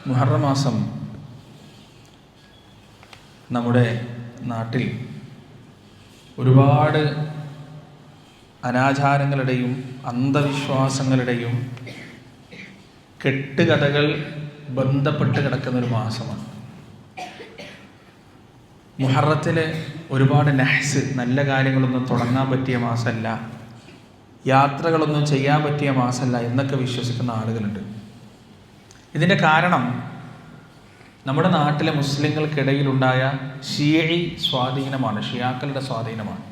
മുഹറം മാസം നമ്മുടെ നാട്ടിൽ ഒരുപാട് അനാചാരങ്ങളുടെയും അന്ധവിശ്വാസങ്ങളുടെയും കെട്ടുകഥകൾ ബന്ധപ്പെട്ട് കിടക്കുന്നൊരു മാസമാണ്. മുഹറത്തിൽ ഒരുപാട് നഹ്സ്, നല്ല കാര്യങ്ങളൊന്നും തുടങ്ങാൻ പറ്റിയ മാസമല്ല, യാത്രകളൊന്നും ചെയ്യാൻ പറ്റിയ മാസമല്ല എന്നൊക്കെ വിശ്വസിക്കുന്ന ആളുകളുണ്ട്. ഇതിൻ്റെ കാരണം നമ്മുടെ നാട്ടിലെ മുസ്ലിങ്ങൾക്കിടയിലുണ്ടായ ഷിയഈ സ്വാധീനമാണ്, ഷിയാക്കളുടെ സ്വാധീനമാണ്.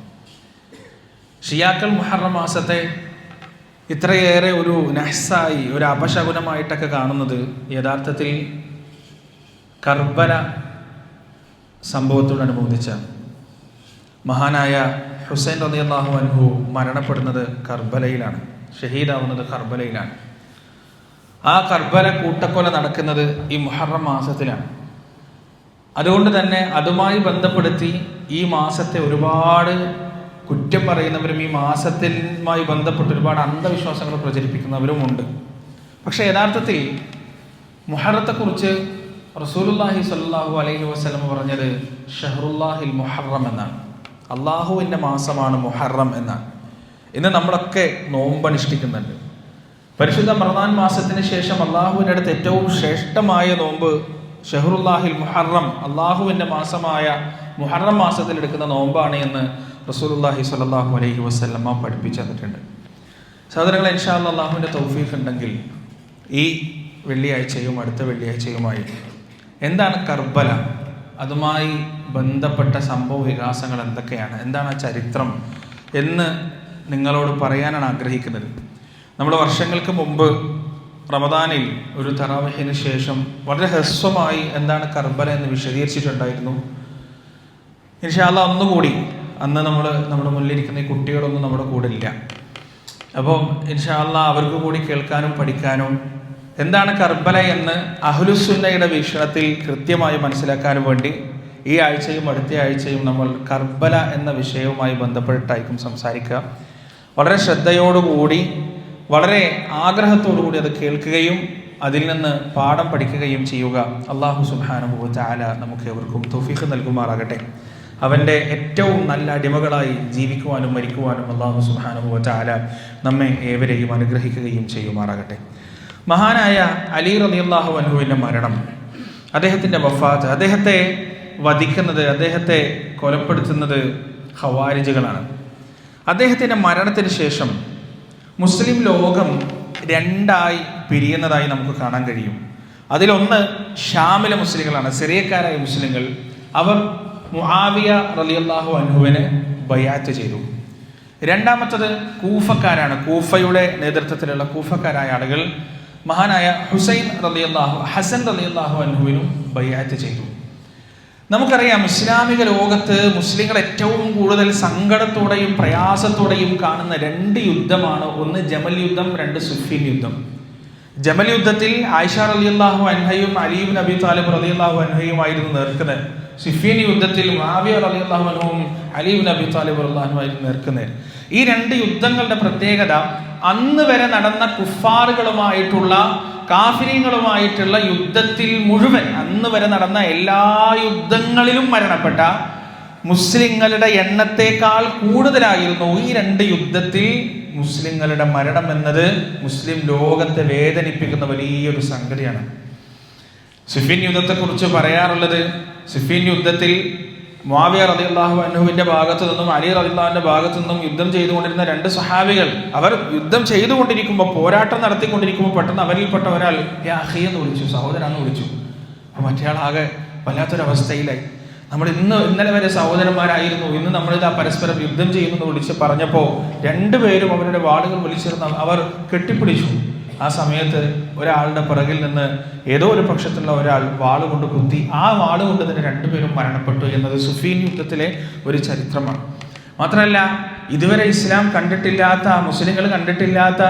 ഷിയാക്കൾ മുഹറം മാസത്തെ ഇത്രയേറെ ഒരു നഹ്സായി, ഒരു അപശകുനമായിട്ടൊക്കെ കാണുന്നത് യഥാർത്ഥത്തിൽ കർബല സംഭവത്തോടനുബന്ധിച്ച മഹാനായ ഹുസൈൻ റളിയല്ലാഹു അൻഹു മരണപ്പെടുന്നത് കർബലയിലാണ്, ഷഹീദാവുന്നത് കർബലയിലാണ്. ആ കർബല കൂട്ടക്കൊല നടക്കുന്നത് ഈ മുഹറം മാസത്തിലാണ്. അതുകൊണ്ട് തന്നെ അതുമായി ബന്ധപ്പെടുത്തി ഈ മാസത്തെ ഒരുപാട് കുറ്റം പറയുന്നവരും ഈ മാസത്തിലുമായി ബന്ധപ്പെട്ട് ഒരുപാട് അന്ധവിശ്വാസങ്ങൾ പ്രചരിപ്പിക്കുന്നവരുമുണ്ട്. പക്ഷേ യഥാർത്ഥത്തിൽ മുഹറത്തെക്കുറിച്ച് റസൂലുള്ളാഹി സ്വല്ലല്ലാഹു അലൈഹി വസല്ലം പറഞ്ഞത് ഷഹ്റുല്ലാഹിൽ മുഹറം എന്നാണ്, അള്ളാഹുവിൻ്റെ മാസമാണ് മുഹറം എന്നാണ്. ഇന്ന് നമ്മളൊക്കെ നോമ്പനുഷ്ഠിക്കുന്നുണ്ട്. പരിശുദ്ധ റമദാൻ മാസത്തിന് ശേഷം അള്ളാഹുവിൻ്റെ അടുത്ത് ഏറ്റവും ശ്രേഷ്ഠമായ നോമ്പ് ഷഹ്റുല്ലാഹിൽ മുഹറം, അള്ളാഹുവിൻ്റെ മാസമായ മുഹറം മാസത്തിൽ എടുക്കുന്ന നോമ്പാണ് എന്ന് റസൂലുള്ളാഹി സ്വല്ലല്ലാഹു അലൈഹി വസല്ലം പഠിപ്പിച്ചു തന്നിട്ടുണ്ട്. സഹോദരങ്ങളെ, ഇൻഷാ അല്ലാഹ് അള്ളാഹുവിൻ്റെ തൗഫീഖ് ഉണ്ടെങ്കിൽ ഈ വെള്ളിയാഴ്ചയും അടുത്ത വെള്ളിയാഴ്ചയുമായി എന്താണ് കർബല, അതുമായി ബന്ധപ്പെട്ട സംഭവ വികാസങ്ങൾ എന്തൊക്കെയാണ്, എന്താണ് ആ ചരിത്രം എന്ന് നിങ്ങളോട് പറയാനാണ് ആഗ്രഹിക്കുന്നത്. നമ്മൾ വർഷങ്ങൾക്ക് മുമ്പ് റമദാനിൽ ഒരു തറാവീഹിന് ശേഷം വളരെ ഹ്രസ്വമായി എന്താണ് കർബല എന്ന് വിശദീകരിച്ചിട്ടുണ്ടായിരുന്നു. ഇൻഷാ അല്ലാഹ് ഒന്നുകൂടി, അന്ന് നമ്മുടെ മുന്നിലിരിക്കുന്ന ഈ കുട്ടികളൊന്നും നമ്മുടെ കൂടെ ഇല്ല. അപ്പം ഇൻഷാ അല്ലാഹ് അവർക്ക് കൂടി കേൾക്കാനും പഠിക്കാനും എന്താണ് കർബല എന്ന് അഹ്ലുസുന്നയുടെ വീക്ഷണത്തിൽ കൃത്യമായി മനസ്സിലാക്കാനും വേണ്ടി ഈ ആഴ്ചയും അടുത്ത ആഴ്ചയും നമ്മൾ കർബല എന്ന വിഷയവുമായി ബന്ധപ്പെട്ടായിരിക്കും സംസാരിക്കുക. വളരെ ശ്രദ്ധയോടുകൂടി, വളരെ ആഗ്രഹത്തോടു കൂടി അത് കേൾക്കുകയും അതിൽ നിന്ന് പാഠം പഠിക്കുകയും ചെയ്യുക. അല്ലാഹു സുബ്ഹാനഹു വ തആല നമുക്ക് ഏവർക്കും തൗഫീഖ് നൽകുമാറാകട്ടെ. അവൻ്റെ ഏറ്റവും നല്ല അടിമകളായി ജീവിക്കുവാനും മരിക്കുവാനും അല്ലാഹു സുബ്ഹാനഹു വ തആല നമ്മെ ഏവരെയും അനുഗ്രഹിക്കുകയും ചെയ്യുമാറാകട്ടെ. മഹാനായ അലി റളിയല്ലാഹു അൻഹുവിൻ്റെ മരണം, അദ്ദേഹത്തിൻ്റെ വഫാത്ത്, അദ്ദേഹത്തെ വധിക്കുന്നത്, അദ്ദേഹത്തെ കൊലപ്പെടുത്തുന്നത് ഖവാരിജുകളാണ്. അദ്ദേഹത്തിൻ്റെ മരണത്തിന് ശേഷം മുസ്ലിം ലോകം രണ്ടായി പിരിയുന്നതായി നമുക്ക് കാണാൻ കഴിയും. അതിലൊന്ന് ഷാമിലെ മുസ്ലിങ്ങളാണ്, സിറിയക്കാരായ മുസ്ലിങ്ങൾ. അവർ മുആവിയ റളിയല്ലാഹു അൻഹുവിനെ ബൈഅത്ത് ചെയ്തു. രണ്ടാമത്തത് കൂഫക്കാരാണ്, കൂഫയുടെ നേതൃത്വത്തിലുള്ള കൂഫക്കാരായ ആളുകൾ മഹാനായ ഹസൻ റളിയല്ലാഹു അൻഹുവിനും ബൈഅത്ത് ചെയ്തു. നമുക്കറിയാം, ഇസ്ലാമിക ലോകത്ത് മുസ്ലിങ്ങൾ ഏറ്റവും കൂടുതൽ സങ്കടത്തോടെയും പ്രയാസത്തോടെയും കാണുന്ന രണ്ട് യുദ്ധമാണ്. ഒന്ന് ജമൽ യുദ്ധം, രണ്ട് സിഫീൻ യുദ്ധം. ജമൽ യുദ്ധത്തിൽ ആയിഷ റളിയല്ലാഹു അൻഹയും അലി ഇബ്നു അബി താലിബ് റളിയല്ലാഹു അൻഹയുമായിരുന്നു നേർക്കുന്നത്. സിഫീൻ യുദ്ധത്തിൽ മുആവിയ റളിയല്ലാഹു അൻഹുവും അലി ഇബ്നു അബി താലിബ് റളിയല്ലാഹു അൻഹുമായിരുന്നു നേർക്കുന്നത്. ഈ രണ്ട് യുദ്ധങ്ങളുടെ പ്രത്യേകത, അന്ന് വരെ നടന്ന കുഫാറുകളുമായിട്ടുള്ള, കാഫിരീങ്ങളുമായിട്ടുള്ള യുദ്ധത്തിൽ മുഴുവൻ, അന്ന് വരെ നടന്ന എല്ലാ യുദ്ധങ്ങളിലും മരണപ്പെട്ട മുസ്ലിങ്ങളുടെ എണ്ണത്തേക്കാൾ കൂടുതലായിരുന്നു ഈ രണ്ട് യുദ്ധത്തിൽ മുസ്ലിങ്ങളുടെ മരണം എന്നത് മുസ്ലിം ലോകത്തെ വേദനിപ്പിക്കുന്ന വലിയൊരു സംഗതിയാണ്. സിഫീൻ യുദ്ധത്തെക്കുറിച്ച് പറയാറുള്ളത്, സിഫീൻ യുദ്ധത്തിൽ മുആവിയ റളിയല്ലാഹു അൻഹുവിന്റെ ഭാഗത്തു നിന്നും അലി റളിയല്ലാഹുവിന്റെ ഭാഗത്തു നിന്നും യുദ്ധം ചെയ്തുകൊണ്ടിരുന്ന രണ്ട് സ്വഹാബികൾ, അവർ യുദ്ധം ചെയ്തുകൊണ്ടിരിക്കുമ്പോൾ, പോരാട്ടം നടത്തിക്കൊണ്ടിരിക്കുമ്പോൾ പെട്ടെന്ന് അവരിൽപ്പെട്ട ഒരാൾ യാ അഖി എന്ന് വിളിച്ചു, സഹോദരാന്ന് വിളിച്ചു. അപ്പോൾ മറ്റേയാളാകെ വല്ലാത്തൊരവസ്ഥയിലായി. നമ്മൾ ഇന്നലെ വരെ സഹോദരന്മാരായിരുന്നു, ഇന്ന് നമ്മളിതാ പരസ്പരം യുദ്ധം ചെയ്യുമെന്ന് വിളിച്ച് പറഞ്ഞപ്പോൾ രണ്ടുപേരും അവരുടെ വാളുകൾ വലിച്ചെറിഞ്ഞ് അവർ കെട്ടിപ്പിടിച്ചു. ആ സമയത്ത് ഒരാളുടെ പിറകിൽ നിന്ന് ഏതോ ഒരു പക്ഷത്തുള്ള ഒരാൾ വാളുകൊണ്ട് കുത്തി, ആ വാളുകൊണ്ട് തന്നെ രണ്ടുപേരും മരണപ്പെട്ടു എന്നത് സുഫീൻ യുദ്ധത്തിലെ ഒരു ചരിത്രമാണ്. മാത്രമല്ല, ഇതുവരെ ഇസ്ലാം കണ്ടിട്ടില്ലാത്ത, മുസ്ലിങ്ങൾ കണ്ടിട്ടില്ലാത്ത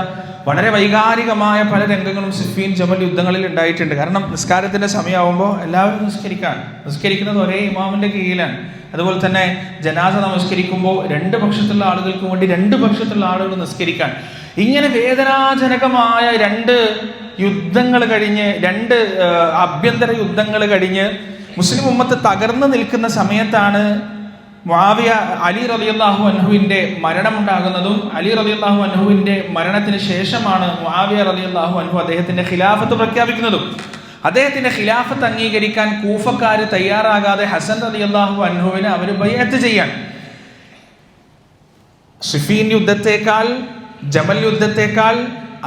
വളരെ വൈകാരികമായ പല രംഗങ്ങളും സിഫീൻ ജമൽ യുദ്ധങ്ങളിൽ ഉണ്ടായിട്ടുണ്ട്. കാരണം നിസ്കാരത്തിൻ്റെ സമയമാകുമ്പോൾ എല്ലാവരും നിസ്കരിക്കുന്നത് ഒരേ ഇമാമിൻ്റെ കീഴിലാണ്. അതുപോലെ തന്നെ ജനാസ നമസ്കരിക്കുമ്പോൾ രണ്ട് പക്ഷത്തുള്ള ആളുകൾക്ക് വേണ്ടി രണ്ട് പക്ഷത്തുള്ള ആളുകൾ നിസ്കരിക്കാൻ, ഇങ്ങനെ വേദനാജനകമായ രണ്ട് യുദ്ധങ്ങൾ കഴിഞ്ഞ്, 2 ആഭ്യന്തര യുദ്ധങ്ങൾ കഴിഞ്ഞ് മുസ്ലിം ഉമ്മത്ത് തകർന്നു നിൽക്കുന്ന സമയത്താണ് മുആവിയ അലി റളിയല്ലാഹു അൻഹുവിന്റെ മരണമുണ്ടാകുന്നതും അലി റളിയല്ലാഹു അൻഹുവിന്റെ മരണത്തിന് ശേഷമാണ് മുആവിയ റളിയല്ലാഹു അൻഹു അദ്ദേഹത്തിന്റെ ഖിലാഫത്ത് പ്രഖ്യാപിക്കുന്നതും. അദ്ദേഹത്തിന്റെ ഖിലാഫത്ത് അംഗീകരിക്കാൻ കൂഫക്കാർ തയ്യാറാകാതെ ഹസൻ റളിയല്ലാഹു അൻഹുവിനെ അവർ ബൈഅത്ത് ചെയ്യാൻ, സിഫീൻ യുദ്ധത്തെക്കാൾ, ജമൽ യുദ്ധത്തെക്കാൾ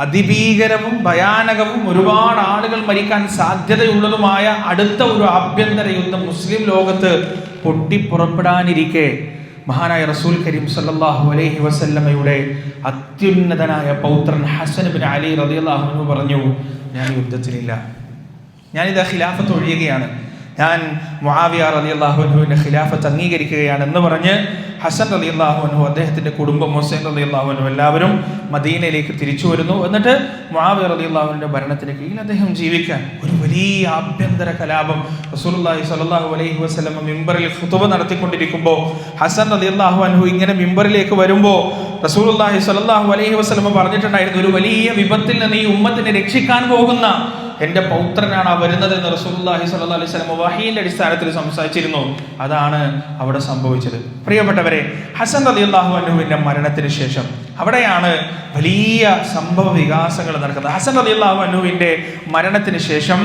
അതിഭീകരവും ഭയാനകവും ഒരുപാട് ആളുകൾ മരിക്കാൻ സാധ്യതയുള്ളതുമായ അടുത്ത ഒരു ആഭ്യന്തര യുദ്ധം മുസ്ലിം ലോകത്ത് പൊട്ടിപ്പുറപ്പെടാനിരിക്കെ മഹാനായ റസൂൽ കരീം സല്ലല്ലാഹു അലൈഹി വസല്ലമയുടെ അത്യുന്നതനായ പൗത്രൻ ഹസൻ ഇബ്നു അലി റളിയല്ലാഹു അൻഹു പറഞ്ഞു, ഞാൻ യുദ്ധത്തിലില്ല, ഞാനിതാ ഖിലാഫത്ത് ഒഴിയുകയാണ്, ഞാൻ മുആവിയ റളിയല്ലാഹു അൻഹുവിന്റെ ഖിലാഫത്ത് അംഗീകരിക്കുകയാണ് എന്ന് പറഞ്ഞ് ഹസൻ റളിയല്ലാഹു അൻഹു, അദ്ദേഹത്തിന്റെ കുടുംബം, ഹുസൈൻ റളിയല്ലാഹു അൻഹു എല്ലാവരും മദീനയിലേക്ക് തിരിച്ചു വരുന്നു. എന്നിട്ട് മുആവിയ റളിയല്ലാഹു അൻഹുവിന്റെ ഭരണത്തിന് കീഴിൽ അദ്ദേഹം ജീവിക്കാൻ ഒരു വലിയ ആഭ്യന്തര കലാപം. റസൂലുള്ളാഹി സ്വല്ലല്ലാഹു അലൈഹി വസല്ലം മിമ്പറിൽ ഖുതുബ നടത്തിക്കൊണ്ടിരിക്കുമ്പോൾ ഹസൻ റളിയല്ലാഹു അൻഹു ഇങ്ങനെ മിമ്പറിലേക്ക് വരുമ്പോൾ റസൂലുള്ളാഹി സ്വല്ലല്ലാഹു അലൈഹി വസല്ലം പറഞ്ഞിട്ടുണ്ടായിരുന്നു, ഒരു വലിയ വിപത്തിൽ നിന്ന് ഈ ഉമ്മത്തിനെ രക്ഷിക്കാൻ പോകുന്ന എൻ്റെ പൗത്രനാണ് വരുന്നത് എന്ന് റസൂലുള്ളാഹി സ്വല്ലല്ലാഹു അലൈഹി വസല്ലം വഹീന്റെ അടിസ്ഥാനത്തിൽ സംസാരിച്ചിരുന്നു. അതാണ് അവിടെ സംഭവിച്ചത്. പ്രിയപ്പെട്ടവരെ, ഹസൻ റളിയല്ലാഹു അൻഹുവിന്റെ മരണത്തിന് ശേഷം അവിടെയാണ് വലിയ സംഭവ വികാസങ്ങൾ നടക്കുന്നത്. ഹസൻ റളിയല്ലാഹു അൻഹുവിന്റെ മരണത്തിന് ശേഷം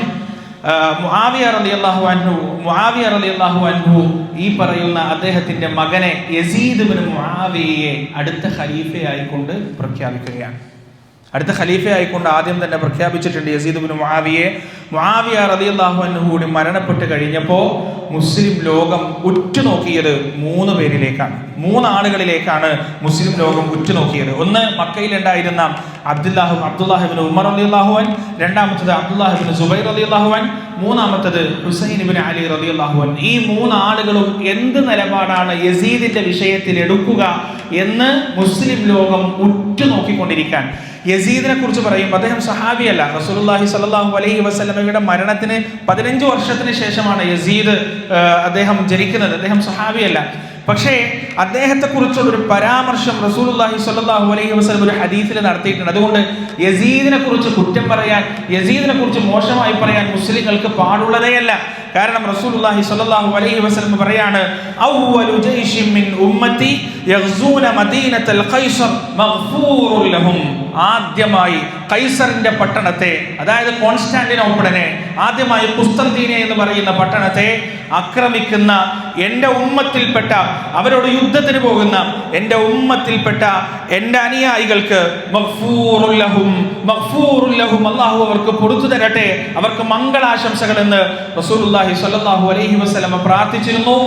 മുആവിയ റളിയല്ലാഹു അൻഹു ഈ പറയുന്ന അദ്ദേഹത്തിന്റെ മകനെ യസീദ് ഇബ്നു മുആവിയയെ അടുത്ത ഖലീഫയായിക്കൊണ്ട് പ്രഖ്യാപിക്കുകയാണ്. അടുത്ത ഖലീഫയായിക്കൊണ്ട് ആദ്യം തന്നെ പ്രഖ്യാപിച്ചിട്ടുണ്ട് യസീദ് ഇബ്നു മുആവിയ റളിയല്ലാഹു അൻഹു കൂടി മരണപ്പെട്ട് കഴിഞ്ഞപ്പോൾ മുസ്ലിം ലോകം ഉറ്റുനോക്കിയത് 3 പേരിലേക്കാണ്, 3 ആളുകളിലേക്കാണ് മുസ്ലിം ലോകം ഉറ്റുനോക്കിയത്. ഒന്ന് മക്കയിലുണ്ടായിരുന്ന അബ്ദുല്ലാഹ് ഇബ്നു ഉമർ റളിയല്ലാഹു അൻഹു, രണ്ടാമത്തത് അബ്ദുല്ലാഹ് ഇബ്നു സുബൈർ റളിയല്ലാഹു അൻഹു, മൂന്നാമത്തത് ഹുസൈൻ ഇബ്നു അലി റളിയല്ലാഹു അൻഹു. ഈ 3 ആളുകളും എന്ത് നിലപാടാണ് യസീദിന്റെ വിഷയത്തിൽ എടുക്കുക എന്ന് മുസ്ലിം ലോകം ഉറ്റുനോക്കിക്കൊണ്ടിരിക്കാൻ. യസീദിനെ കുറിച്ച് പറയുമ്പോൾ അദ്ദേഹം സഹാബിയല്ല. റസൂലുള്ളാഹി സ്വല്ലല്ലാഹു അലൈഹി വസല്ലമയുടെ മരണത്തിന് 15 വർഷത്തിന് ശേഷമാണ് യസീദ് അദ്ദേഹം ജനിക്കുന്നത്. അദ്ദേഹം സഹാബിയല്ല. പക്ഷേ അദ്ദേഹത്തെക്കുറിച്ചുള്ള ഒരു പരാമർശം റസൂലുള്ളാഹി സ്വല്ലല്ലാഹു അലൈഹി വസല്ലം ഒരു ഹദീസിൽ നടത്തിയിട്ടുണ്ട്. അതുകൊണ്ട് യസീദിനെ കുറിച്ച് കുറ്റം പറയാൻ, യസീദിനെ കുറിച്ച് മോശമായി പറയാൻ മുസ്ലിങ്ങൾക്ക് പാടുള്ളതേയല്ല. കാരണം റസൂലുള്ളാഹി സ്വല്ലല്ലാഹു അലൈഹി വസല്ലം പറയാണ്, അവ്വലു ജയ്ഷിൻ മിൻ ഉമ്മത്തി യഗ്സൂന മദീനത്തൽ ഖൈസർ മഗ്ഫൂറുൻ ലഹും. ആദ്യമായി കൈസറിന്റെ പട്ടണത്തെ, അതായത് കോൺസ്റ്റാന്റിനോപ്പിളിനെ, ആദ്യമായി കുസ്തന്തീനിയ എന്ന് പറയുന്ന പട്ടണത്തെ ആക്രമിക്കുന്ന എൻ്റെ ഉമ്മത്തിൽപ്പെട്ട, അവരോട് യുദ്ധത്തിന് പോകുന്ന എൻ്റെ ഉമ്മത്തിൽപ്പെട്ട എൻ്റെ അനുയായികൾക്ക് മഗ്ഫൂറുൻ ലഹും, അല്ലാഹു അവർക്ക് പുറത്തു തരട്ടെ, അവർക്ക് മംഗളാശംസകൾ എന്ന് റസൂലുള്ളാഹി സ്വല്ലല്ലാഹു അലൈഹി വസല്ലം പ്രാർത്ഥിച്ചിരുന്നു.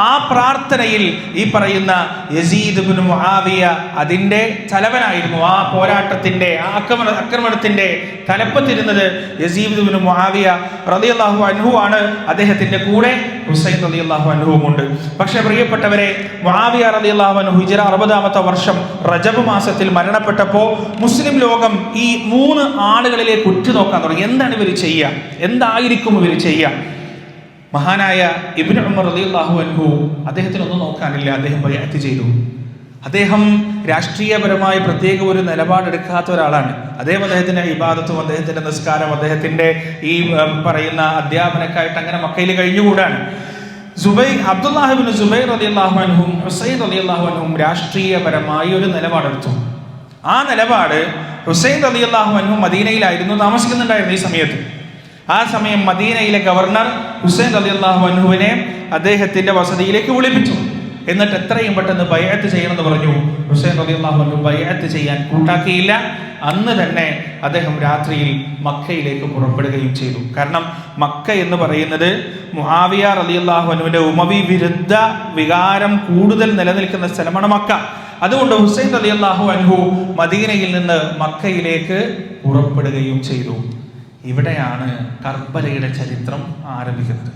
ആ പ്രാർത്ഥനയിൽ ഈ പറയുന്ന യസീദ് ഇബ്നു മുആവിയ അതിൻ്റെ തലവനായിരുന്നു. ആ പോരാട്ടത്തിന്റെ, ആ ആക്രമണത്തിന്റെ തലപ്പത്തിരുന്നത് യസീദ് ഇബ്നു മുആവിയ റളിയല്ലാഹു അൻഹു ആണ്. അദ്ദേഹത്തിന്റെ കൂടെ ഹുസൈൻ റളിയല്ലാഹു അൻഹുവും ഉണ്ട്. പക്ഷേ പ്രിയപ്പെട്ടവരെ, മുആവിയ റളിയല്ലാഹു അൻഹു ഹിജ്റ 60ാമത്തെ വർഷം റജബ് മാസത്തിൽ മരണപ്പെട്ടപ്പോൾ മുസ്ലിം ലോകം ഈ 3 ആളുകളിലേക്ക് ഉറ്റുനോക്കാൻ തുടങ്ങി. എന്താണ് ഇവർ ചെയ്യുക, എന്തായിരിക്കും ഇവർ ചെയ്യുക? മഹാനായ ഇബ്നു ഉമർ റളിയല്ലാഹു അൻഹു അദ്ദേഹത്തിനൊന്നും നോക്കാനില്ല, അദ്ദേഹം ബൈഅത്ത് ചെയ്തു. അദ്ദേഹം രാഷ്ട്രീയപരമായ പ്രത്യേക ഒരു നിലപാടെടുക്കാത്ത ഒരാളാണ്. അദ്ദേഹത്തിന്റെ ഇബാദത്തും അദ്ദേഹത്തിന്റെ നിസ്കാരം, അദ്ദേഹത്തിന്റെ ഈ പറയുന്ന അധ്യാപനക്കായിട്ട് അങ്ങനെ മക്കയിൽ കഴിഞ്ഞുകൂടാണ്. അബ്ദുല്ലാഹ് ഇബ്നു സുബൈർ റളിയല്ലാഹു അൻഹും ഹുസൈൻ റളിയല്ലാഹു അൻഹും രാഷ്ട്രീയപരമായി ഒരു നിലപാടെടുത്തു. ആ നിലപാട്, ഹുസൈൻ റളിയല്ലാഹു അൻഹു മദീനയിലായിരുന്നു താമസിക്കുന്നുണ്ടായിരുന്നു ഈ സമയത്ത്. ആ സമയം മദീനയിലെ ഗവർണർ ഹുസൈൻ റളിയല്ലാഹു അൻഹുവിനെ അദ്ദേഹത്തിന്റെ വസതിയിലേക്ക് വിളിപ്പിച്ചു. എന്നിട്ട് എത്രയും പെട്ടെന്ന് ബൈഅത്ത് ചെയ്യണമെന്ന് പറഞ്ഞു. ഹുസൈൻ റളിയല്ലാഹു അൻഹു ബൈഅത്ത് ചെയ്യാൻ കൂട്ടാക്കിയില്ല. അന്ന് തന്നെ അദ്ദേഹം രാത്രിയിൽ മക്കയിലേക്ക് പുറപ്പെടുകയും ചെയ്തു. കാരണം മക്ക എന്ന് പറയുന്നത് മുആവിയ റളിയല്ലാഹു അൻഹുവിന്റെ ഉമവി വിരുദ്ധ വികാരം കൂടുതൽ നിലനിൽക്കുന്ന സ്ഥലമാണ് മക്ക. അതുകൊണ്ട് ഹുസൈൻ റളിയല്ലാഹു അൻഹു മദീനയിൽ നിന്ന് മക്കയിലേക്ക് പുറപ്പെടുകയും ചെയ്തു. ഇവിടെയാണ് കർബലയുടെ ചരിത്രം ആരംഭിക്കുന്നത്.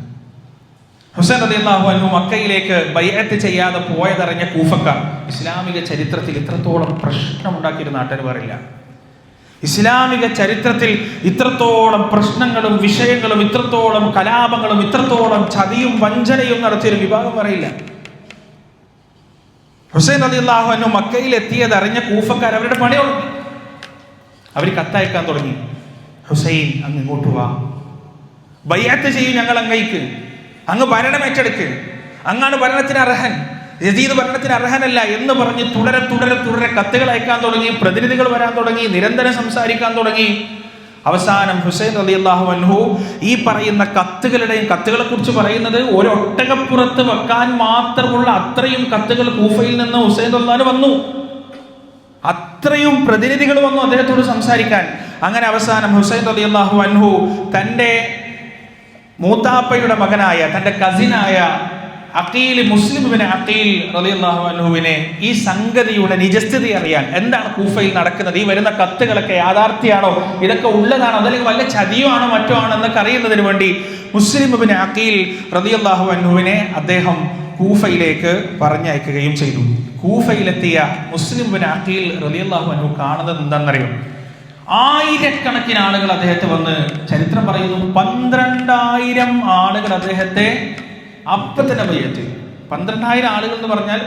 ഹുസൈൻ റളിയല്ലാഹു അൻഹു മക്കയിലേക്ക് ബൈഅത്ത് ചെയ്യാതെ പോയതറിഞ്ഞ കൂഫക്കാർ ഇസ്ലാമിക ചരിത്രത്തിൽ ഇത്രത്തോളം പ്രശ്നമുണ്ടാക്കിയൊരു നാട്ടുകാരില്ല. ഇസ്ലാമിക ചരിത്രത്തിൽ ഇത്രത്തോളം പ്രശ്നങ്ങളും വിഷയങ്ങളും ഇത്രത്തോളം കലാപങ്ങളും ഇത്രത്തോളം ചതിയും വഞ്ചനയും നടത്തിയൊരു വിഭാഗം പറയില്ല. ഹുസൈൻ റളിയല്ലാഹു അൻഹു മക്കയിൽ എത്തിയത് അറിഞ്ഞ കൂഫക്കാർ അവരുടെ പണി തുടങ്ങി. അവർ കത്തയക്കാൻ തുടങ്ങി. ഹുസൈൻ അങ്ങ് ഇങ്ങോട്ട് വാ, ബൈഅത്ത് ചെയ്യും ഞങ്ങൾ അങ്ങയ്ക്ക്, അങ്ങ് ഭരണം ഏറ്റെടുക്ക്, അങ്ങാണ് ഭരണത്തിന് അർഹൻ, യസീദ് ഭരണത്തിന് അർഹനല്ല എന്ന് പറഞ്ഞ് തുടരെ തുടരെ തുടരെ കത്തുകൾ അയക്കാൻ തുടങ്ങി, പ്രതിനിധികൾ വരാൻ തുടങ്ങി, നിരന്തരം സംസാരിക്കാൻ തുടങ്ങി. അവസാനം ഹുസൈൻ റളിയല്ലാഹു അൻഹു ഈ പറയുന്ന കത്തുകളെ കുറിച്ച് പറയുന്നത് ഒരു ഒട്ടകപ്പുറത്ത് വെക്കാൻ മാത്രമുള്ള അത്രയും കത്തുകൾ കൂഫയിൽ നിന്ന് ഹുസൈൻ റളിയല്ലാഹു വന്നു. അത്രയും പ്രതിനിധികൾ വന്നു അദ്ദേഹത്തോട് സംസാരിക്കാൻ. അങ്ങനെ അവസാനം ഹുസൈൻ റളിയല്ലാഹു അൻഹു തൻ്റെ മൂത്താപ്പയുടെ മകനായ തൻ്റെ കസിനായ അഖീൽ, മുസ്ലിം ഇബ്നു അഖീൽ റളിയല്ലാഹു അൻഹുവിനെ ഈ സംഗതിയുടെ നിജസ്ഥിതി അറിയാൻ, എന്താണ് കൂഫയിൽ നടക്കുന്നത്, ഈ വരുന്ന കത്തുകളൊക്കെ യാഥാർത്ഥ്യമാണോ, ഇതൊക്കെ ഉള്ളതാണോ, അതല്ലെങ്കിൽ വല്ല ചതിയോ ആണോ മറ്റോ ആണോ എന്നൊക്കെ അറിയുന്നതിന് വേണ്ടി മുസ്ലിം ഇബ്നു അഖീൽ റളിയല്ലാഹു അൻഹുവിനെ അദ്ദേഹം കൂഫയിലേക്ക് പറഞ്ഞയക്കുകയും ചെയ്തു. കൂഫയിലെത്തിയ മുസ്ലിം ഇബ്നു അഖീൽ റളിയല്ലാഹു അൻഹു കാണുന്നത് എന്താണെന്നറിയും? ആയിരക്കണക്കിന് ആളുകൾ അദ്ദേഹത്തെ വന്ന്, ചരിത്രം പറയുന്നു 12,000 ആളുകൾ അദ്ദേഹത്തെ അപ്പം തന്നെ ബൈഅത്ത്. 12,000 ആളുകൾ എന്ന് പറഞ്ഞാൽ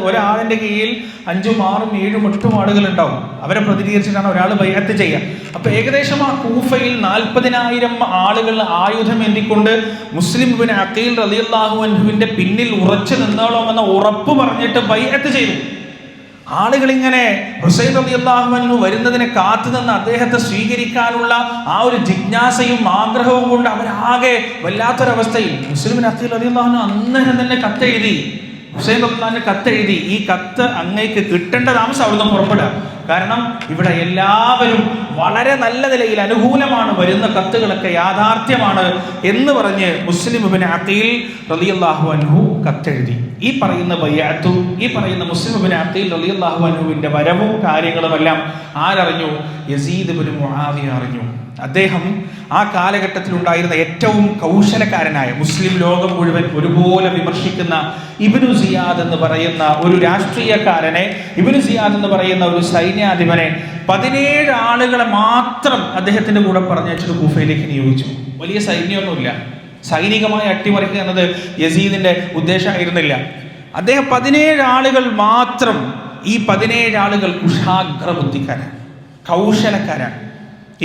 ഒരാളിന്റെ കീഴിൽ 5, 6, 7, 8 ആളുകൾ ഉണ്ടാവും. അവരെ പ്രതിനിധീകരിച്ചിട്ടാണ് ഒരാൾ ബൈഅത്ത് ചെയ്യുക. അപ്പൊ ഏകദേശം ആ കൂഫയിൽ 40,000 ആളുകൾ ആയുധം എന്തിക്കൊണ്ട് മുസ്ലിം ഇബ്നു അഖീൽ റളിയല്ലാഹു അൻഹുവിന്റെ പിന്നിൽ ഉറച്ചു നിന്നോളാമെന്ന ഉറപ്പ് പറഞ്ഞിട്ട് ബൈഅത്ത് ചെയ്തു. ആളുകൾ ഇങ്ങനെ ഹുസൈൻ റളിയല്ലാഹു അൻഹു വരുന്നതിനെ കാത്തുനിന്ന് അദ്ദേഹത്തെ സ്വീകരിക്കാനുള്ള ആ ഒരു ജിജ്ഞാസയും ആഗ്രഹവും കൊണ്ട് അവരാകെ വല്ലാത്തൊരവസ്ഥയിൽ. മുസ്ലിം ഇബ്നു അഖീൽ റളിയല്ലാഹു അൻഹു അന്നേരം തന്നെ കത്തെഴുതി, ഹുസൈൻ റളിയല്ലാഹു അൻഹു കത്തെഴുതി, ഈ കത്ത് അങ്ങേക്ക് കിട്ടേണ്ട താമസം അവിടുന്ന് പുറപ്പെടുക. കാരണം ഇവിടെ എല്ലാവരും വളരെ നല്ല നിലയിൽ അനുകൂലമാണ്, വരുന്ന കത്തുകളൊക്കെ യാഥാർത്ഥ്യമാണ് എന്ന് പറഞ്ഞ് മുസ്ലിം ഇബ്നു അഖീൽ റളിയല്ലാഹു അൻഹു കത്തെഴുതി. ഈ പറയുന്ന ബൈഅത്തും ഈ പറയുന്ന മുസ്ലിം ഇബ്നു അഖീൽ റളിയല്ലാഹു അൻഹുവിന്റെ വരവും കാര്യങ്ങളുമെല്ലാം ആരറിഞ്ഞു? യസീദ് ഇബ്നു മുആവിയ അറിഞ്ഞു. അദ്ദേഹം ആ കാലഘട്ടത്തിൽ ഉണ്ടായിരുന്ന ഏറ്റവും കൗശലക്കാരനായ, മുസ്ലിം ലോകം മുഴുവൻ ഒരുപോലെ വിമർശിക്കുന്ന ഇബ്നു സിയാദ് എന്ന് പറയുന്ന ഒരു രാഷ്ട്രീയക്കാരനെ, ഇബ്നു സിയാദ് എന്ന് പറയുന്ന ഒരു സൈന്യാധിപനെ 17 ആളുകളെ മാത്രം അദ്ദേഹത്തിന്റെ കൂടെ പറഞ്ഞയച്ചിട്ട് കൂഫയിലേക്ക് നിയോഗിച്ചു. വലിയ സൈന്യമൊന്നുമില്ല, സൈനികമായി അട്ടിമറിക്കുക എന്നത് യസീദിന്റെ ഉദ്ദേശമായിരുന്നില്ല. അദ്ദേഹം 17 ആളുകൾ മാത്രം, ഈ 17 ആളുകൾ കുശാഗ്ര ബുദ്ധിക്കാരാണ്, കൗശലക്കാരാണ്.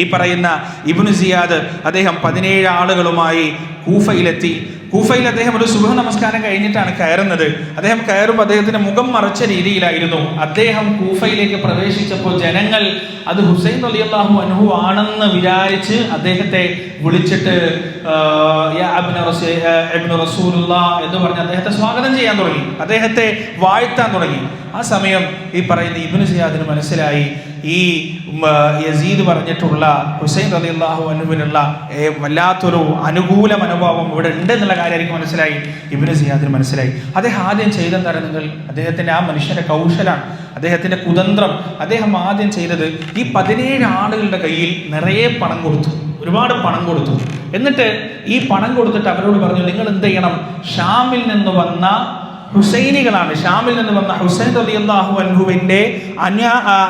ഈ പറയുന്ന ഇബ്നു സിയാദ് അദ്ദേഹം 17 ആളുകളുമായി കൂഫയിലെത്തി. കൂഫയിൽ അദ്ദേഹം ഒരു സുബഹ് നമസ്കാരം കഴിഞ്ഞിട്ടാണ് കയറുന്നത്. അദ്ദേഹം കയറുമ്പോൾ അദ്ദേഹത്തിന്റെ മുഖം മറച്ച രീതിയിലായിരുന്നു. അദ്ദേഹം കൂഫയിലേക്ക് പ്രവേശിച്ചപ്പോൾ ജനങ്ങൾ അത് ഹുസൈൻ റളിയല്ലാഹു അൻഹു ആണെന്ന് വിചാരിച്ച് അദ്ദേഹത്തെ വിളിച്ചിട്ട് ഇബ്നു റസൂലുള്ളാഹ് എന്ന് പറഞ്ഞ് അദ്ദേഹത്തെ സ്വാഗതം ചെയ്യാൻ തുടങ്ങി, അദ്ദേഹത്തെ വാഴ്ത്താൻ തുടങ്ങി. ആ സമയം ഈ പറയുന്ന ഇബ്നു സിയാദിന് മനസ്സിലായി ഈ യസീദ് പറഞ്ഞിട്ടുള്ള ഹുസൈൻ റളിയല്ലാഹു അൻഹുവിനുള്ള വല്ലാത്തൊരു അനുകൂല മനോഭാവം ഇവിടെ ഉണ്ട് എന്നുള്ള കാര്യം എനിക്ക് മനസ്സിലായി. ഇബ്നു സിയാദിന് മനസ്സിലായി. അദ്ദേഹം ആദ്യം ചെയ്തെന്താണ്? അദ്ദേഹത്തിന്റെ ആ മനുഷ്യന്റെ കൗശലാണ്, അദ്ദേഹത്തിന്റെ കുതന്ത്രം. അദ്ദേഹം ആദ്യം ചെയ്തത് ഈ 17 ആളുകളുടെ കയ്യിൽ നിറയെ പണം കൊടുത്തു, ഒരുപാട് പണം കൊടുത്തു. എന്നിട്ട് ഈ പണം കൊടുത്തിട്ട് അവരോട് പറഞ്ഞു, നിങ്ങൾ എന്ത് ചെയ്യണം? ഷാമിൽ നിന്ന് വന്ന ഹുസൈനികളാണ്, ഷാമിൽ നിന്ന് വന്ന ഹുസൈൻ റളിയല്ലാഹു അൻഹുവിന്റെ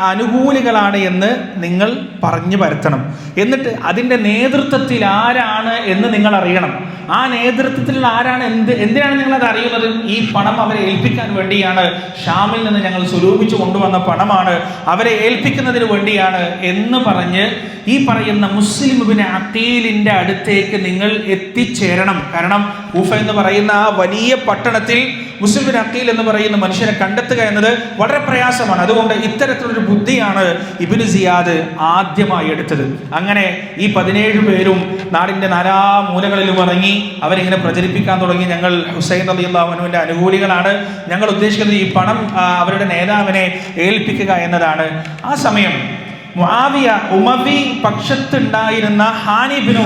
അനുകൂലികളാണ് എന്ന് നിങ്ങൾ പറഞ്ഞു പരത്തണം. എന്നിട്ട് അതിന്റെ നേതൃത്വത്തിൽ ആരാണ് എന്ന് നിങ്ങൾ അറിയണം. ആ നേതൃത്വത്തിൽ ആരാണ്, എന്തിനാണ് നിങ്ങൾ അത് അറിയുന്നത്? ഈ പണം അവരെ ഏൽപ്പിക്കാൻ വേണ്ടിയാണ്, ഷാമിൽ നിന്ന് ഞങ്ങൾ സ്വരൂപിച്ചു കൊണ്ടുവന്ന പണമാണ്, അവരെ ഏൽപ്പിക്കുന്നതിന് വേണ്ടിയാണ് എന്ന് പറഞ്ഞ് ഈ പറയുന്ന മുസ്ലിം ഇബ്നു അഖീലിന്റെ അടുത്തേക്ക് നിങ്ങൾ എത്തിച്ചേരണം. കാരണം കൂഫ എന്ന് പറയുന്ന ആ വലിയ പട്ടണത്തിൽ മുസ്ലിം ഇബ്നു അഖീൽ എന്ന് പറയുന്ന മനുഷ്യനെ കണ്ടെത്തുക എന്നത് വളരെ പ്രയാസമാണ്. അതുകൊണ്ട് ഇത്തരത്തിലൊരു ബുദ്ധിയാണ് ഇബ്നു സിയാദ് ആദ്യമായി എടുത്തത്. അങ്ങനെ ഈ 17 പേരും നാടിന്റെ നാനാ മൂലകളിലും ഇറങ്ങി അവരിങ്ങനെ പ്രചരിപ്പിക്കാൻ തുടങ്ങി, ഞങ്ങൾ ഹുസൈൻ റളിയല്ലാഹു അൻഹുവിന്റെ അനുകൂലികളാണ്, ഞങ്ങൾ ഉദ്ദേശിക്കുന്നത് ഈ പണം അവരുടെ നേതാവിനെ ഏൽപ്പിക്കുക എന്നതാണ്. ആ സമയം മുആവിയ ഉമവി പക്ഷത്തുണ്ടായിരുന്ന ഹാനി ബിനു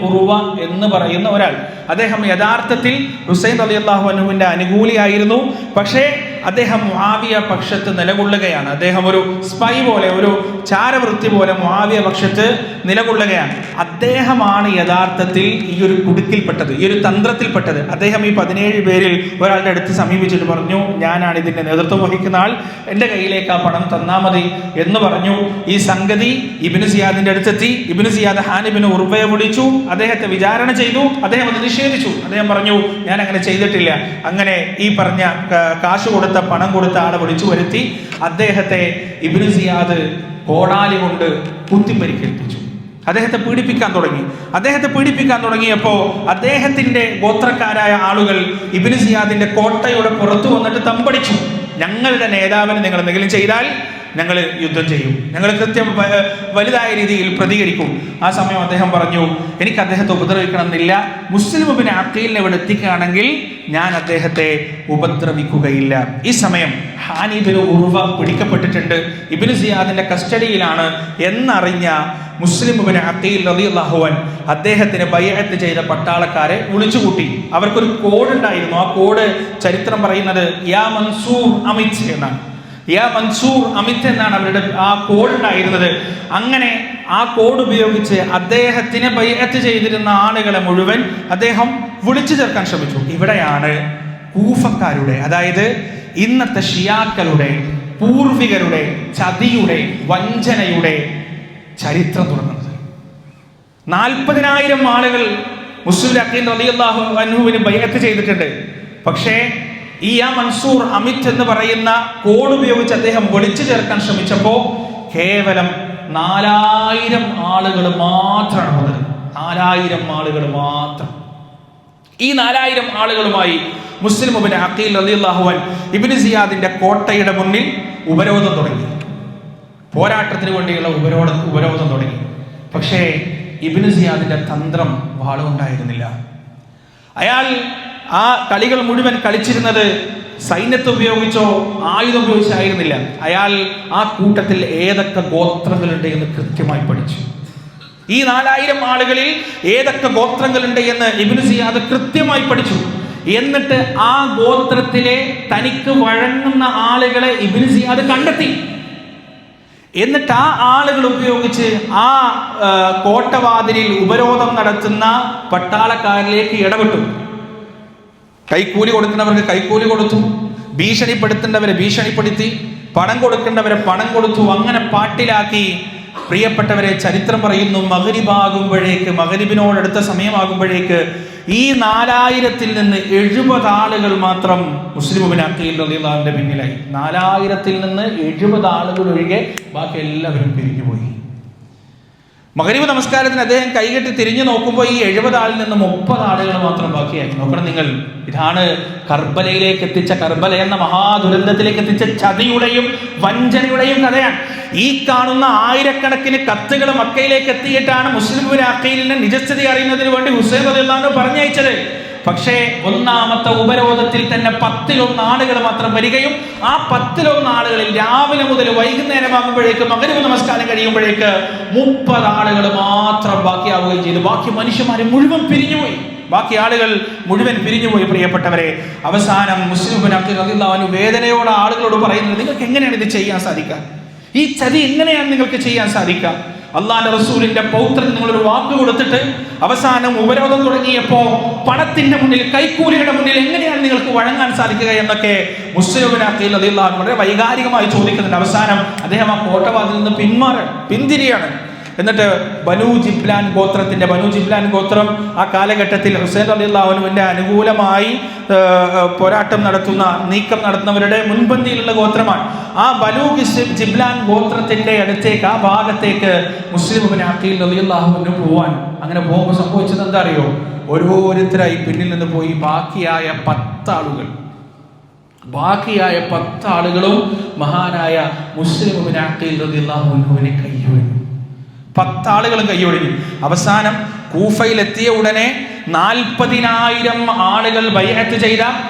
ഉർവ എന്ന് പറയുന്ന ഒരാൾ, അദ്ദേഹം യഥാർത്ഥത്തിൽ ഹുസൈൻ റളിയല്ലാഹു അൻഹുവിന്റെ അനുകൂലിയായിരുന്നു. പക്ഷേ അദ്ദേഹം മുആവിയ പക്ഷത്ത് നിലകൊള്ളുകയാണ്. അദ്ദേഹം ഒരു സ്പൈ പോലെ, ഒരു ചാരവൃത്തി പോലെ മുആവിയ പക്ഷത്ത് നിലകൊള്ളുകയാണ്. അദ്ദേഹമാണ് യഥാർത്ഥത്തിൽ ഈ ഒരു കുടുക്കിൽപ്പെട്ടത്, ഈ ഒരു തന്ത്രത്തിൽപ്പെട്ടത്. അദ്ദേഹം ഈ 17 പേരിൽ ഒരാളുടെ അടുത്ത് സമീപിച്ചിട്ട് പറഞ്ഞു, ഞാനാണ് ഇതിന്റെ നേതൃത്വം വഹിക്കുന്ന ആൾ, എൻ്റെ കയ്യിലേക്ക് ആ പണം തന്നാ മതി എന്ന് പറഞ്ഞു. ഈ സംഗതി ഇബ്നു സിയാദിന്റെ അടുത്തെത്തി. ഇബ്നു സിയാദ് ഹാനി ബിനു ഉർവയെ വിളിച്ചു, അദ്ദേഹത്തെ വിചാരണ ചെയ്തു. അദ്ദേഹം അത് നിഷേധിച്ചു. അദ്ദേഹം പറഞ്ഞു, ഞാൻ അങ്ങനെ ചെയ്തിട്ടില്ല. അങ്ങനെ ഈ പറഞ്ഞ കാശ് കൊടുത്ത, പണം കൊടുത്ത ആളെ വിളിച്ചു വരുത്തി അദ്ദേഹത്തെ ഇബ്നു സിയാദ് കോടാലി കൊണ്ട് കുത്തിപ്പരിക്കേൽപ്പിച്ചു. അദ്ദേഹത്തെ പീഡിപ്പിക്കാൻ തുടങ്ങിയപ്പോൾ അദ്ദേഹത്തിന്റെ ഗോത്രക്കാരായ ആളുകൾ ഇബ്നു സിയാദിന്റെ കോട്ടയുടെ പുറത്തു വന്നിട്ട് തമ്പടിച്ചു. ഞങ്ങളുടെ നേതാവിന് നിങ്ങൾ എന്തെങ്കിലും ചെയ്താൽ ഞങ്ങൾ യുദ്ധം ചെയ്യും, ഞങ്ങൾ കൃത്യം വലുതായ രീതിയിൽ പ്രതികരിക്കും. ആ സമയം അദ്ദേഹം പറഞ്ഞു, എനിക്ക് അദ്ദേഹത്തെ ഉപദ്രവിക്കണമെന്നില്ല, മുസ്ലിം ഇബ്നു അഖീലിനെ ഇവിടെ എത്തിക്കുകയാണെങ്കിൽ ഞാൻ അദ്ദേഹത്തെ ഉപദ്രവിക്കുകയില്ല. ഈ സമയം ഹാനി ഇബ്നു ഉർവ പിടിക്കപ്പെട്ടിട്ടുണ്ട്, ഇബ്നു സിയാദിന്റെ കസ്റ്റഡിയിലാണ് എന്നറിഞ്ഞ മുസ്ലിം ഇബ്നു അഖീൽ റളിയല്ലാഹു അൻഹു അദ്ദേഹത്തിന് ബൈഅത്ത് ചെയ്ത പട്ടാളക്കാരെ വിളിച്ചുകൂട്ടി. അവർക്കൊരു കോഡ് ഉണ്ടായിരുന്നു. ആ കോഡ് ചരിത്രം പറയുന്നത് യാ മൻസൂർ അമിത് എന്നാണ്. യാ മൻസൂർ അമിത് എന്നാണ് അവരുടെ ആ കോഡ് ഉണ്ടായിരുന്നത്. അങ്ങനെ ആ കോഡ് ഉപയോഗിച്ച് അദ്ദേഹത്തിനെ ബൈഅത്ത് ചെയ്തിരുന്ന ആളുകളെ മുഴുവൻ അദ്ദേഹം വിളിച്ചു ചേർക്കാൻ ശ്രമിച്ചു. ഇവിടെയാണ് കൂഫക്കാരുടെ, അതായത് ഇന്നത്തെ ഷിയാക്കളുടെ പൂർവികരുടെ ചതിയുടെ വഞ്ചനയുടെ ചരിത്രം തുടങ്ങുന്നത്. 40,000 ആളുകൾ മുസ്ലിം അഖീൽ റളിയല്ലാഹു അൻഹുവിന് ബൈഅത്ത് ചെയ്തിട്ടുണ്ട്. പക്ഷേ ഈ യാ മൻസൂർ അമിത് എന്ന് പറയുന്ന കോഡ് ഉപയോഗിച്ച് അദ്ദേഹം വിളിച്ചു ചേർക്കാൻ ശ്രമിച്ചപ്പോൾ കേവലം 4000 ആളുകൾ മാത്രമാണ് വന്നത്. 4000 ആളുകൾ മാത്രം. ഈ 4000 ആളുകളുമായി മുസ്ലിം ഇബ്നു അഖീൽ റളിയല്ലാഹു അൻഹു ഇബ്നു സിയാദിന്റെ കോട്ടയുടെ മുന്നിൽ ഉപരോധം തുടങ്ങി. പോരാട്ടത്തിന് വേണ്ടിയുള്ള ഉപരോധം തുടങ്ങി. പക്ഷേ ഇബ്നു സിയാദിന്റെ തന്ത്രം വാളുകൊണ്ടായിരുന്നില്ല. അയാൾ ആ കളികൾ മുഴുവൻ കളിച്ചിരുന്നത് സൈന്യത്തെ ഉപയോഗിച്ചോ ആയുധം ഉപയോഗിച്ചായിരുന്നില്ല. അയാൾ ആ കൂട്ടത്തിൽ ഏതൊക്കെ ഗോത്രങ്ങളുണ്ട് എന്ന് കൃത്യമായി പഠിച്ചു. ഈ 4000 ആളുകളിൽ ഏതൊക്കെ ഗോത്രങ്ങളുണ്ട് എന്ന് ഇബ്നു സിയാദ് കൃത്യമായി പഠിച്ചു. എന്നിട്ട് ആ ഗോത്രത്തിലെ തനിക്ക് വഴങ്ങുന്ന ആളുകളെ ഇബ്നു സിയാദ് കണ്ടെത്തി. എന്നിട്ട് ആ ആളുകൾ ഉപയോഗിച്ച് ആ കോട്ടവാതിലിൽ ഉപരോധം നടത്തുന്ന പട്ടാളക്കാരിലേക്ക് ഇടപെട്ടു. കൈക്കൂലി കൊടുക്കുന്നവർക്ക് കൈക്കൂലി കൊടുത്തു, ഭീഷണിപ്പെടുത്തേണ്ടവരെ ഭീഷണിപ്പെടുത്തി, പണം കൊടുക്കേണ്ടവരെ പണം കൊടുത്തു. അങ്ങനെ പാട്ടിലാക്കി. പ്രിയപ്പെട്ടവരെ, ചരിത്രം പറയുന്നു മഗ്രിബിനോടടുത്ത സമയമാകുമ്പോഴേക്ക് ഈ 4000-ൽ നിന്ന് 70 ആളുകൾ മാത്രം മുസ്ലിം ഇബ്നു അഖീൽ റളിയല്ലാഹു അൻഹുവിന്റെ പിന്നിലായി. 4000-ൽ നിന്ന് 70 ആളുകൾ ഒഴികെ ബാക്കി എല്ലാവരും പിരിഞ്ഞുപോയി. മഗ്രിബ് നമസ്കാരത്തിന് അദ്ദേഹം കൈകെട്ടി തിരിഞ്ഞു നോക്കുമ്പോൾ ഈ 70 ആളിൽ നിന്ന് 30 ആളുകൾ മാത്രം ബാക്കിയായി. നോക്കണം നിങ്ങൾ, ഇതാണ് കർബലയിലേക്ക് എത്തിച്ച, കർബല എന്ന മഹാദുരന്തത്തിലേക്ക് എത്തിച്ച ചതിയുടെയും വഞ്ചനയുടെയും കഥയാണ്. ഈ കാണുന്ന ആയിരക്കണക്കിന് കത്തുകൾ മക്കയിലേക്ക് എത്തിയിട്ടാണ് മുസ്ലിം ഇബ്നു അഖീലിനെ നിജസ്ഥിതി അറിയുന്നതിന് വേണ്ടി ഹുസൈൻ റളിയല്ലാഹു അൻഹു പറഞ്ഞയച്ചത്. പക്ഷേ ഒന്നാമത്തെ ഉപരോധത്തിൽ തന്നെ 10-1 ആളുകൾ മാത്രം വരികയും ആ 10-1 ആളുകളിൽ രാവിലെ മുതൽ വൈകുന്നേരമാകുമ്പോഴേക്ക് മഗ്രിബ് നമസ്കാരം കഴിയുമ്പോഴേക്ക് 30 ആളുകൾ മാത്രം ബാക്കിയാവുകയും ചെയ്തു. ബാക്കി മനുഷ്യന്മാരെ മുഴുവൻ പിരിഞ്ഞുപോയി. ബാക്കി ആളുകൾ മുഴുവൻ പിരിഞ്ഞുപോയി. പ്രിയപ്പെട്ടവരെ, അവസാനം മുസ്ലിം ഇബ്നു അഖീൽ റളിയല്ലാഹു അൻഹു വേദനയോടെ ആളുകളോട് പറയുന്നത്, നിങ്ങൾക്ക് എങ്ങനെയാണ് ഇത് ചെയ്യാൻ സാധിക്കുക? ഈ ചതി എങ്ങനെയാണ് നിങ്ങൾക്ക് ചെയ്യാൻ സാധിക്കുക? അള്ളാന്റെ റസൂലിന്റെ പൗത്രൻ നിങ്ങളൊരു വാക്ക് കൊടുത്തിട്ട് അവസാനം ഉപരോധം തുടങ്ങിയപ്പോ പണത്തിന്റെ മുന്നിൽ, കൈക്കൂലിയുടെ മുന്നിൽ എങ്ങനെയാണ് നിങ്ങൾക്ക് വഴങ്ങാൻ സാധിക്കുക എന്നൊക്കെ മുസ്ലിം ഇബ്നു അഖീൽ റളിയല്ലാഹു അൻഹു വളരെ വൈകാരികമായി ചോദിക്കുന്നുണ്ട്. അവസാനം അദ്ദേഹം ആ കോട്ടവാതിൽ നിന്ന് പിന്തിരിയാണ്. എന്നിട്ട് ബനൂ ജിബ്ലാൻ ഗോത്രം ആ കാലഘട്ടത്തിൽ ഹുസൈൻ റളിയല്ലാഹു അൻഹുവിന്റെ അനുകൂലമായി പോരാട്ടം നടത്തുന്ന, നീക്കം നടത്തുന്നവരുടെ മുൻപന്തിയിലുള്ള ഗോത്രമാണ്. ആ ബനൂ ജിബ്ലാൻ ഗോത്രത്തിന്റെ അടുത്തേക്ക്, ആ ഭാഗത്തേക്ക് മുസ്ലിം ഇബ്നു അഖീൽ റളിയല്ലാഹു അൻഹു പോവാൻ. അങ്ങനെ പോകുമ്പോൾ സംഭവിച്ചത് എന്താ അറിയോ? ഓരോരുത്തരായി പിന്നിൽ നിന്ന് പോയി ബാക്കിയായ 10 ആളുകളും മഹാനായ മുസ്ലിം ഇബ്നു അഖീൽ റളിയല്ലാഹു അൻഹുവിനെ കൈയൊഴിഞ്ഞു. 10 ആളുകളും കൈയൊഴിഞ്ഞു. അവസാനം കൂഫയിലെത്തിയ ഉടനെ 40,000 ആളുകൾ ബൈഅത്ത് ചെയ്ത,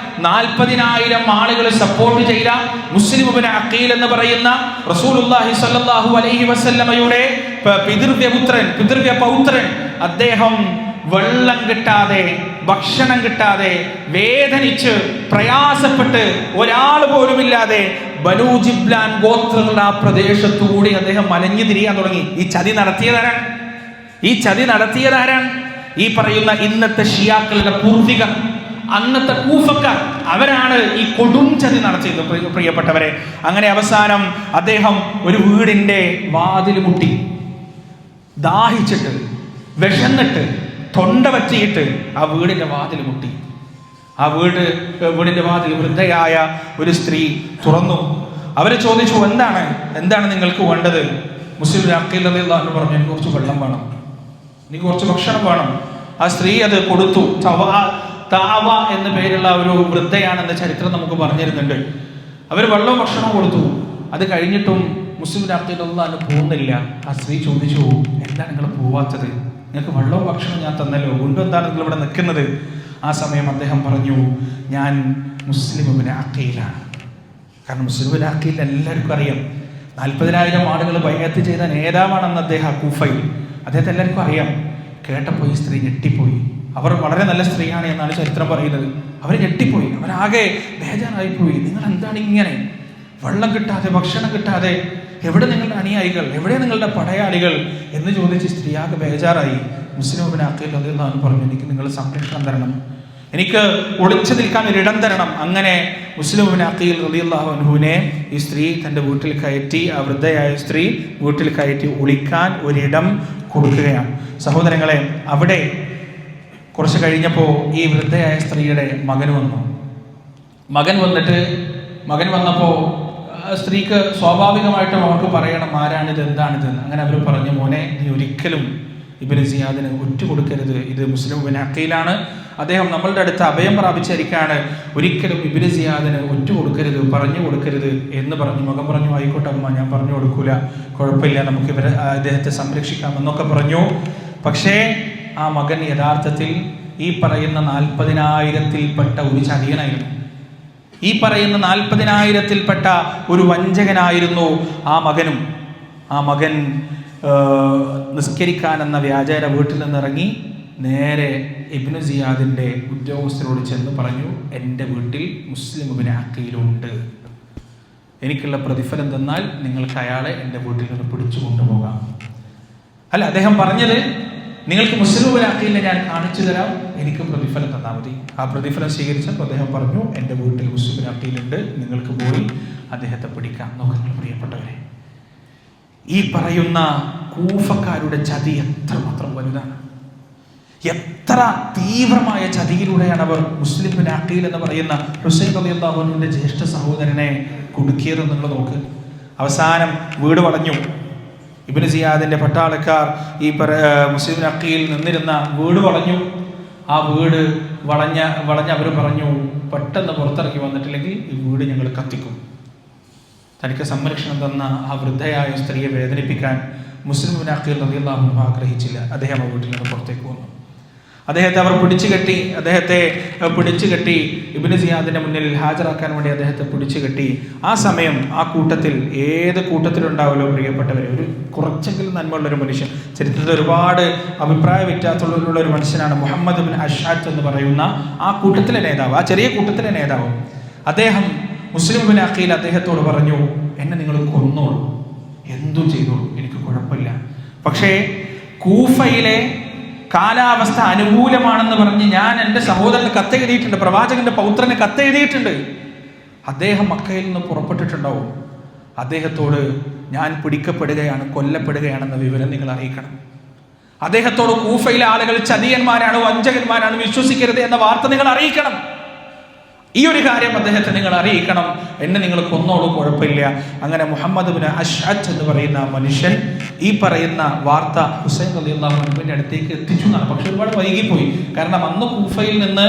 40,000 ആളുകൾ സപ്പോർട്ട് ചെയ്ത മുസ്ലിം ഇബ്നു അഖീൽ എന്ന് പറയുന്ന റസൂലുള്ളാഹി സ്വല്ലല്ലാഹു അലൈഹി വസല്ലമയുടെ പിതൃവ്യ പൗത്രൻ, അദ്ദേഹം വെള്ളം കിട്ടാതെ, ഭക്ഷണം കിട്ടാതെ, വേദനിച്ച് പ്രയാസപ്പെട്ട്, ഒരാൾ പോലുമില്ലാതെ ബനൂ ജിബ്ലാൻ ഗോത്രങ്ങളുടെ ആ പ്രദേശത്തുകൂടി അദ്ദേഹം മലഞ്ഞു തിരിയാൻ തുടങ്ങി. ഈ ചതി നടത്തിയതാരാണ്? ഈ പറയുന്ന ഇന്നത്തെ ഷിയാക്കളുടെ പൂർവികർ, അന്നത്തെ കൂഫക്കാർ, അവരാണ് ഈ കൊടും ചതി നടത്തിയത്. പ്രിയപ്പെട്ടവരെ, അങ്ങനെ അവസാനം അദ്ദേഹം ഒരു വീടിന്റെ വാതിൽ മുട്ടി, ദാഹിച്ചിട്ട്, വിശന്നിട്ട്, തൊണ്ട വറ്റിയിട്ട് ആ വീടിന്റെ വാതിൽ മുട്ടി. ആ വീടിന്റെ വാതിൽ വൃദ്ധയായ ഒരു സ്ത്രീ തുറന്നു. അവരെ ചോദിച്ചു, എന്താണ് നിങ്ങൾക്ക് വേണ്ടത്? മുസ്ലിം അഖീൽ റളിയല്ലാഹു അൻഹു പറഞ്ഞു, എനിക്ക് കുറച്ച് വെള്ളം വേണം, എനിക്ക് കുറച്ച് ഭക്ഷണം വേണം. ആ സ്ത്രീ അത് കൊടുത്തു. താവ എന്ന പേരുള്ള ഒരു വൃദ്ധയാണെന്ന ചരിത്രം നമുക്ക് പറഞ്ഞിരുന്നുണ്ട്. അവർ വെള്ളവും ഭക്ഷണവും കൊടുത്തു. അത് കഴിഞ്ഞിട്ടും മുസ്ലിം അഖീൽ റളിയല്ലാഹു അൻഹു പോകുന്നില്ല. ആ സ്ത്രീ ചോദിച്ചു, എന്താണ് നിങ്ങൾ പോവാത്തത്? നിങ്ങൾക്ക് വെള്ളവും ഭക്ഷണവും ഞാൻ തന്നല്ലോ, വീണ്ടും എന്താണ് നിങ്ങൾ ഇവിടെ നിൽക്കുന്നത്? ആ സമയം അദ്ദേഹം പറഞ്ഞു, ഞാൻ മുസ്ലിം ഇബ്നു അഖീലാണ്. കാരണം മുസ്ലിം ഇബ്നു അഖീൽ എല്ലാവർക്കും അറിയാം, 40,000 ആളുകൾ ബൈഅത്ത് ചെയ്ത നേതാവാണെന്ന് അദ്ദേഹം കൂഫയിൽ. അദ്ദേഹത്തെ എല്ലാവർക്കും അറിയാം. കേട്ടപ്പോൾ ഈ സ്ത്രീ ഞെട്ടിപ്പോയി. അവർ വളരെ നല്ല സ്ത്രീയാണ് എന്നാണ് ചരിത്രം പറയുന്നത്. അവർ ഞെട്ടിപ്പോയി, അവരാകെ ബേജാറായിപ്പോയി. നിങ്ങൾ എന്താണ് ഇങ്ങനെ വെള്ളം കിട്ടാതെ, ഭക്ഷണം കിട്ടാതെ, എവിടെ നിങ്ങളുടെ അനുയായികൾ, എവിടെ നിങ്ങളുടെ പടയാളികൾ എന്ന് ചോദിച്ച് സ്ത്രീ ആകെ ബേജാറായി. മുസ്ലിം ഇബ്നു അഖീൽ റളിയല്ലാഹു അൻഹു പറഞ്ഞു, എനിക്ക് നിങ്ങൾ സംരക്ഷണം തരണം, എനിക്ക് ഒളിച്ചു നിൽക്കാൻ ഒരിടം തരണം. അങ്ങനെ മുസ്ലിം ഇബ്നു അഖീൽ റളിയല്ലാഹു അൻഹുവിനെ ഈ സ്ത്രീ തൻ്റെ വീട്ടിൽ കയറ്റി, ആ വൃദ്ധയായ സ്ത്രീ വീട്ടിൽ കയറ്റി ഒളിക്കാൻ ഒരിടം കൊടുക്കുകയാണ്. സഹോദരങ്ങളെ, അവിടെ കുറച്ച് കഴിഞ്ഞപ്പോൾ ഈ വൃദ്ധയായ സ്ത്രീയുടെ മകൻ വന്നു. മകൻ വന്നപ്പോൾ സ്ത്രീക്ക് സ്വാഭാവികമായിട്ടും അവർക്ക് പറയണം ആരാണിത്, എന്താണിത്. അങ്ങനെ അവർ പറഞ്ഞു, മോനെ, നീ ഒരിക്കലും ഇബ്നു സിയാദിന് കൊടുക്കരുത്, ഇത് മുസ്ലിം ഇബ്നു അഖീലാണ്, അദ്ദേഹം നമ്മളുടെ അടുത്ത് അഭയം പ്രാപിച്ചിരിക്കുകയാണ്, ഒരിക്കലും ഇബ്നു സിയാദിന് കൊടുക്കരുത്, പറഞ്ഞു കൊടുക്കരുത് എന്ന് പറഞ്ഞു. മകൻ പറഞ്ഞു, ആയിക്കോട്ടെ അമ്മ, ഞാൻ പറഞ്ഞു കൊടുക്കൂല, കുഴപ്പമില്ല, നമുക്ക് അദ്ദേഹത്തെ സംരക്ഷിക്കാം എന്നൊക്കെ പറഞ്ഞു. പക്ഷേ ആ മകൻ യഥാർത്ഥത്തിൽ ഈ പറയുന്ന 40,000-ൽപ്പെട്ട ഒരു ചതിയനായിരുന്നു. ഈ പറയുന്ന 40,000-ൽപ്പെട്ട ഒരു വഞ്ചകനായിരുന്നു ആ മകനും. ആ മകൻ നിസ്കരിക്കാൻ എന്ന വ്യാജേന വീട്ടിൽ നിന്നിറങ്ങി നേരെ ഇബ്നു സിയാദിൻ്റെ ഉദ്യോഗസ്ഥരോട് ചെന്ന് പറഞ്ഞു, എൻ്റെ വീട്ടിൽ മുസ്ലിം ഇബ്നു അഖീലുണ്ട്, എനിക്കുള്ള പ്രതിഫലം തന്നാൽ നിങ്ങൾക്ക് അയാളെ എൻ്റെ വീട്ടിൽ നിന്ന് പിടിച്ചു കൊണ്ടുപോകാം. അല്ല, അദ്ദേഹം പറഞ്ഞത്, നിങ്ങൾക്ക് മുസ്ലിം ഇബ്നു അഖീലിനെ ഞാൻ കാണിച്ചു തരാം, എനിക്ക് പ്രതിഫലം തന്നാൽ മതി. ആ പ്രതിഫലം സ്വീകരിച്ചപ്പോൾ അദ്ദേഹം പറഞ്ഞു, എൻ്റെ വീട്ടിൽ മുസ്ലിം ഇബ്നു അഖീലുണ്ട്, നിങ്ങൾക്ക് പോയി അദ്ദേഹത്തെ പിടിക്കാം. നോക്കുക പ്രിയപ്പെട്ടവരെ, ഈ പറയുന്ന കൂഫക്കാരുടെ ചതി എത്രമാത്രം വലുതാണ്, എത്ര തീവ്രമായ ചതിയിലൂടെയാണ് അവർ മുസ്ലിം ഇബ്നു അഖീൽ എന്ന് പറയുന്ന ഹുസൈൻ റളിയല്ലാഹു അൻഹുവിന്റെ ജ്യേഷ്ഠ സഹോദരനെ കുടുക്കിയത് നിങ്ങൾ നോക്ക്. അവസാനം വീട് വളഞ്ഞു. ഇബ്നു സിയാദിന്റെ പട്ടാളക്കാർ ഈ മുസ്ലിം ഇബ്നു അഖീൽ നിന്നിരുന്ന വീട് വളഞ്ഞു. ആ വീട് വളഞ്ഞ അവർ പറഞ്ഞു, പെട്ടെന്ന് പുറത്തിറങ്ങി വന്നിട്ടില്ലെങ്കിൽ ഈ വീട് ഞങ്ങൾ കത്തിക്കും. തനിക്ക് സംരക്ഷണം തന്ന ആ വൃദ്ധയായ സ്ത്രീയെ വേദനിപ്പിക്കാൻ മുസ്ലിം ഇബ്നു അഖീൽ റളിയല്ലാഹു അൻഹു ആഗ്രഹിച്ചില്ല. അദ്ദേഹം ആ വീട്ടിൽ നിന്ന് പുറത്തേക്ക് വന്നു. അദ്ദേഹത്തെ അവർ പിടിച്ചു കെട്ടി ഇബ്നു സിയാദിന്റെ മുന്നിൽ ഹാജരാക്കാൻ വേണ്ടി അദ്ദേഹത്തെ പിടിച്ചു കെട്ടി. ആ സമയം ആ കൂട്ടത്തിൽ, ഏത് കൂട്ടത്തിലുണ്ടാവുമല്ലോ പ്രിയപ്പെട്ടവരെ, ഒരു കുറച്ചെങ്കിലും നന്മയുള്ളൊരു മനുഷ്യൻ, ചരിത്രത്തിൽ ഒരുപാട് അഭിപ്രായ വ്യത്യാസമുള്ള ഒരു മനുഷ്യനാണ് മുഹമ്മദ് ഇബ്നു അഷ്അത്ത് എന്ന് പറയുന്ന ആ കൂട്ടത്തിലെ നേതാവ്, ആ ചെറിയ കൂട്ടത്തിലെ നേതാവ്. അദ്ദേഹം മുസ്ലിം ഇബ്നു അഖീൽ അദ്ദേഹത്തോട് പറഞ്ഞു, എന്നെ നിങ്ങൾ കൊന്നോളൂ, എന്തും ചെയ്തോളൂ, എനിക്ക് കുഴപ്പമില്ല, പക്ഷേ കൂഫയിലെ കാലാവസ്ഥ അനുകൂലമാണെന്ന് പറഞ്ഞ് ഞാൻ എൻ്റെ സഹോദരന് കത്തെഴുതിയിട്ടുണ്ട്, പ്രവാചകന്റെ പൗത്രന് കത്തെഴുതിയിട്ടുണ്ട്. അദ്ദേഹം മക്കയിൽ നിന്ന് പുറപ്പെട്ടിട്ടുണ്ടാവും. അദ്ദേഹത്തോട് ഞാൻ പിടിക്കപ്പെടുകയാണ്, കൊല്ലപ്പെടുകയാണെന്ന വിവരം നിങ്ങൾ അറിയിക്കണം. അദ്ദേഹത്തോട് കൂഫയിലെ ആളുകൾ ചതിയന്മാരാണ്, വഞ്ചകന്മാരാണ്, വിശ്വസിക്കരുത് എന്ന വാർത്ത നിങ്ങൾ അറിയിക്കണം. ഈ ഒരു കാര്യം അദ്ദേഹത്തെ നിങ്ങൾ അറിയിക്കണം. എന്നെ നിങ്ങൾ കൊന്നോളൂ, കുഴപ്പമില്ല. അങ്ങനെ മുഹമ്മദ് ഇബ്നു അഷ്അത്ത് എന്ന് പറയുന്ന മനുഷ്യൻ ഈ പറയുന്ന വാർത്ത ഹുസൈൻ റളിയല്ലാഹു അൻഹുവിന്റെ അടുത്തേക്ക് എത്തിച്ചു എന്നാണ്. പക്ഷെ ഒരുപാട് വൈകിപ്പോയി. കാരണം അന്ന് കൂഫയിൽ നിന്ന്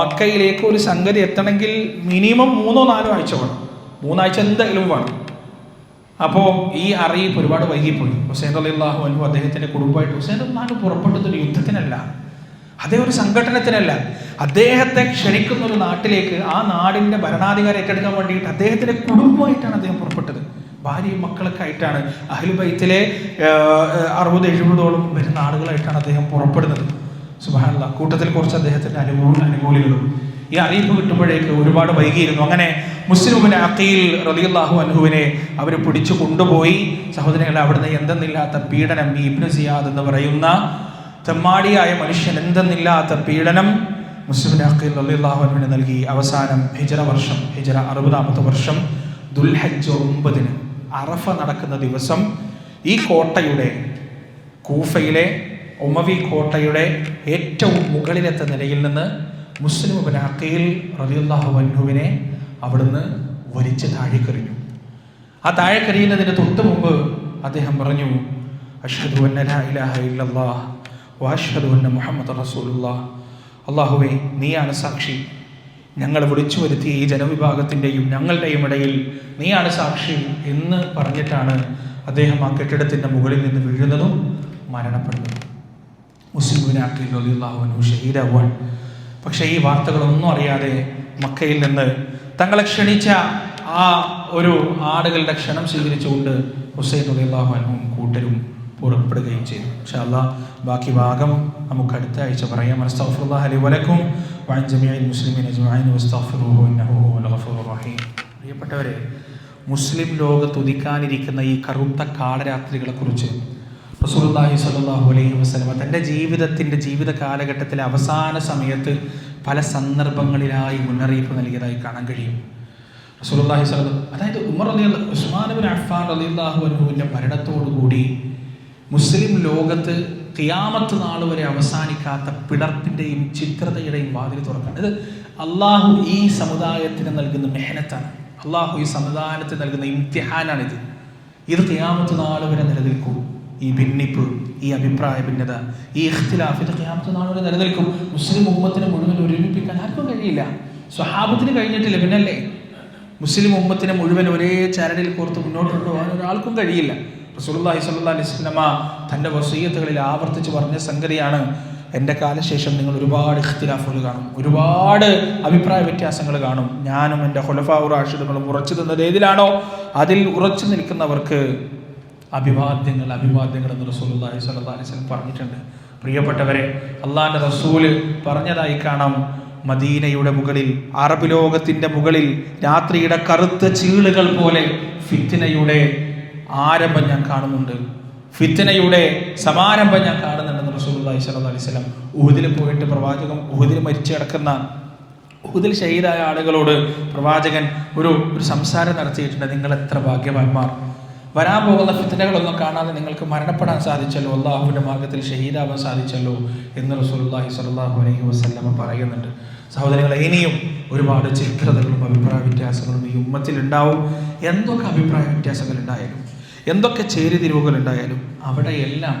മക്കയിലേക്ക് ഒരു സംഗതി എത്തണമെങ്കിൽ മിനിമം 3-4 ആഴ്ച വേണം. 3 ആഴ്ച എന്തായാലും വേണം. അപ്പോൾ ഈ അറിയിപ്പ് ഒരുപാട് വൈകിപ്പോയി. ഹുസൈൻ റളിയല്ലാഹു അൻഹു അദ്ദേഹത്തിന്റെ കുടുംബമായിട്ട്, ഹുസൈൻ റളിയല്ലാഹു പുറപ്പെട്ടത് ഒരു യുദ്ധത്തിനല്ല, അതേ ഒരു സംഘടനത്തിനല്ല, അദ്ദേഹത്തെ ക്ഷണിക്കുന്ന ഒരു നാട്ടിലേക്ക്, ആ നാടിന്റെ ഭരണാധികാരം ഏറ്റെടുക്കാൻ വേണ്ടിയിട്ട് അദ്ദേഹത്തിന്റെ കുടുംബമായിട്ടാണ് അദ്ദേഹം പുറപ്പെട്ടത്. ഭാര്യയും മക്കളൊക്കെ ആയിട്ടാണ്, അഹ്ലു ബൈത്തിലെ 60-70ഓളം വരുന്ന ആളുകളായിട്ടാണ് അദ്ദേഹം പുറപ്പെടുന്നത്. സുബ്ഹാനല്ലാഹ്. കൂട്ടത്തിൽ കുറച്ച് അദ്ദേഹത്തിന്റെ അനുകൂലികളും. ഈ അറിയിപ്പ് കിട്ടുമ്പോഴേക്ക് ഒരുപാട് വൈകിയിരുന്നു. അങ്ങനെ മുസ്ലിം ഇബ്നു അഖീൽ റളിയല്ലാഹു അൻഹുവിനെ അവർ പിടിച്ചു കൊണ്ടുപോയി. സഹോദരങ്ങളെ, അവിടുന്ന് എന്തെന്നില്ലാത്ത പീഡനം ഈ ഇബ്നു സിയാദ് എന്ന് പറയുന്ന തെമ്മാടിയായ മനുഷ്യൻ എന്തെന്നില്ലാത്ത പീഡനം മുസ്ലിം ഇബ്നു അഖീൽ റളിയല്ലാഹു അൻഹുവിന് നൽകി. അവസാനം ഹിജ്റ 60-ാമത്തെ വർഷം ദുൽഹജ്ജ് 9 അറഫ നടക്കുന്ന ദിവസം ഈ കോട്ടയുടെ, കൂഫയിലെ ഉമവി കോട്ടയുടെ ഏറ്റവും മുകളിലത്തെ നിലയിൽ നിന്ന് മുസ്ലിം ഇബ്നു അഖീൽ റളിയല്ലാഹു അൻഹുവിനെ അവിടുന്ന് വലിച്ച് താഴേക്കെറിഞ്ഞു. ആ താഴേക്കെറിയുന്നതിന് തൊട്ട് മുമ്പ് അദ്ദേഹം പറഞ്ഞു, അഷ്ഹദു അന്ന ലാ ഇലാഹ ഇല്ലല്ലാഹ് വഅഷ്ഹദു അന്ന മുഹമ്മദൻ റസൂലുള്ളാഹ്. അല്ലാഹുവേ, നീയാണ് സാക്ഷി, ഞങ്ങൾ വിളിച്ചു വരുത്തിയ ഈ ജനവിഭാഗത്തിൻ്റെയും ഞങ്ങളുടെയും ഇടയിൽ നീയാണ് സാക്ഷി എന്ന് പറഞ്ഞിട്ടാണ് അദ്ദേഹം ആ കെട്ടിടത്തിൻ്റെ മുകളിൽ നിന്ന് വീഴുന്നതും മരണപ്പെടുന്നതും. മുസ്ലിം ഇബ്നു അഖീൽ റളിയല്ലാഹു അൻഹു ഷഹീദാവാൻ. പക്ഷേ ഈ വാർത്തകളൊന്നും അറിയാതെ മക്കയിൽ നിന്ന് തങ്ങളെ ക്ഷണിച്ച ആ ഒരു ആളുകളുടെ ക്ഷണം സ്വീകരിച്ചുകൊണ്ട് ഹുസൈൻ റളിയല്ലാഹു അൻഹും കൂട്ടരും പുറപ്പെടുകയും ചെയ്തു. ഇൻഷാ അല്ലാഹ് ബാക്കി ഭാഗം നമുക്ക് അടുത്ത ആഴ്ച പറയാം. അസ്തഗ്ഫിറുല്ലാഹ ലി വലക്കും വഅൻ ജമീഇൽ മുസ്ലിമീന അജ്മഈൻ വസ്തഗ്ഫിറുഹു ഇന്നഹു ഹുവൽ ഗഫൂറുർ റഹീം. പ്രിയപ്പെട്ടവരെ, മുസ്ലിം ലോകത്ത് ഉദിക്കാനിരിക്കുന്ന ഈ കറുത്ത കാളരാത്രികളെക്കുറിച്ച് റസൂലുള്ളാഹി സ്വല്ലല്ലാഹു അലൈഹി വസല്ലം തൻ്റെ ജീവിത കാലഘട്ടത്തിലെ അവസാന സമയത്ത് പല സന്ദർഭങ്ങളിലായി മുന്നറിയിപ്പ് നൽകിയതായി കാണാൻ കഴിയും. റസൂലുള്ളാഹി സ്വല്ലല്ലാഹു, അതായത് ഉസ്മാൻ ഇബ്നു അഫ്ഫാൻ റളിയല്ലാഹു അൻഹുവിൻ്റെ മരണത്തോടുകൂടി മുസ്ലിം ലോകത്ത് ഖിയാമത്ത് നാൾ വരെ അവസാനിക്കാത്ത പിളർപ്പിൻ്റെയും ചിത്രതയുടെയും വാതിൽ തുറക്കാണ്. ഇത് അള്ളാഹു ഈ സമുദായത്തിന് നൽകുന്ന മെഹനത്താണ്. അള്ളാഹു ഈ സമുദായത്തിന് നൽകുന്ന ഇംതിഹാനാണിത്. ഇത് ഖിയാമത്ത് നാൾ വരെ നിലനിൽക്കും. ഈ ഭിന്നിപ്പ്, ഈ അഭിപ്രായ ഭിന്നത, ഈ ഇഖ്തിലാഫ്, ഇത് ഖിയാമത്ത് നാൾ വരെ നിലനിൽക്കും. മുസ്ലിം ഉമ്മത്തിനെ മുഴുവൻ ഒരുമിപ്പിക്കാൻ ആർക്കും കഴിയില്ല. സ്വഹാബത്തിന് കഴിഞ്ഞിട്ടില്ല, പിന്നല്ലേ മുസ്ലിം ഉമ്മത്തിനെ മുഴുവൻ ഒരേ ചരടിൽ കോർത്ത് മുന്നോട്ട് കൊണ്ടുപോകാൻ ഒരാൾക്കും കഴിയില്ല. റസൂലുള്ളാഹി സ്വല്ലല്ലാഹു അലൈഹി വസല്ലമ തൻ്റെ വസിയ്യത്തുകളിൽ ആവർത്തിച്ച് പറഞ്ഞ സംഗതിയാണ്, എൻ്റെ കാലശേഷം നിങ്ങൾ ഒരുപാട് ഇഖ്തിലാഫുകൾ കാണും, ഒരുപാട് അഭിപ്രായ വ്യത്യാസങ്ങൾ കാണും. ഞാനും എൻ്റെ ഖുലഫാഉർ റാഷിദുകളും ഉറച്ചു നിന്നത് ഏതിലാണോ അതിൽ ഉറച്ചു നിൽക്കുന്നവർക്ക് അഭിവാദ്യങ്ങൾ എന്ന് റസൂലുള്ളാഹി സ്വല്ലല്ലാഹു അലൈഹി വസല്ലം പറഞ്ഞിട്ടുണ്ട്. പ്രിയപ്പെട്ടവരെ, അള്ളാഹിൻ്റെ റസൂല് പറഞ്ഞതായി കാണാം, മദീനയുടെ മുകളിൽ, അറബ് ലോകത്തിൻ്റെ മുകളിൽ രാത്രിയുടെ കറുത്ത ചീളുകൾ പോലെ ഫിത്നയുടെ ആരംഭം ഞാൻ കാണുന്നുണ്ട്, ഫിത്നയുടെ സമാരംഭം ഞാൻ കാണുന്നുണ്ടെന്ന് റസൂലുള്ളാഹി സ്വല്ലല്ലാഹു അലൈഹി വസല്ലം ഉഹുദിൽ പോയിട്ട് പ്രവാചകൻ ഉഹുദിൽ മരിച്ചു കിടക്കുന്ന, ഉഹുദിൽ ഷഹീദായ ആളുകളോട് പ്രവാചകൻ ഒരു സംസാരം നടത്തിയിട്ടുണ്ട്. നിങ്ങൾ എത്ര ഭാഗ്യവാന്മാർ, വരാൻ പോകുന്ന ഫിത്നകളൊന്നും കാണാതെ നിങ്ങൾക്ക് മരണപ്പെടാൻ സാധിച്ചല്ലോ, അള്ളാഹുവിൻ്റെ മാർഗ്ഗത്തിൽ ഷഹീദാവാൻ സാധിച്ചല്ലോ എന്ന് റസൂലുള്ളാഹി സ്വല്ലല്ലാഹു അലൈഹി വസല്ലം പറയുന്നുണ്ട്. സഹോദരങ്ങളെ, ഇനിയും ഒരുപാട് ചിത്രതകളും അഭിപ്രായ വ്യത്യാസങ്ങളും ഈ ഉമ്മത്തിൽ ഉണ്ടാവും. എന്തൊക്കെ അഭിപ്രായ വ്യത്യാസങ്ങൾ ഉണ്ടായാലും, എന്തൊക്കെ ചേരിതിരിവുകൾ ഉണ്ടായാലും അവിടെയെല്ലാം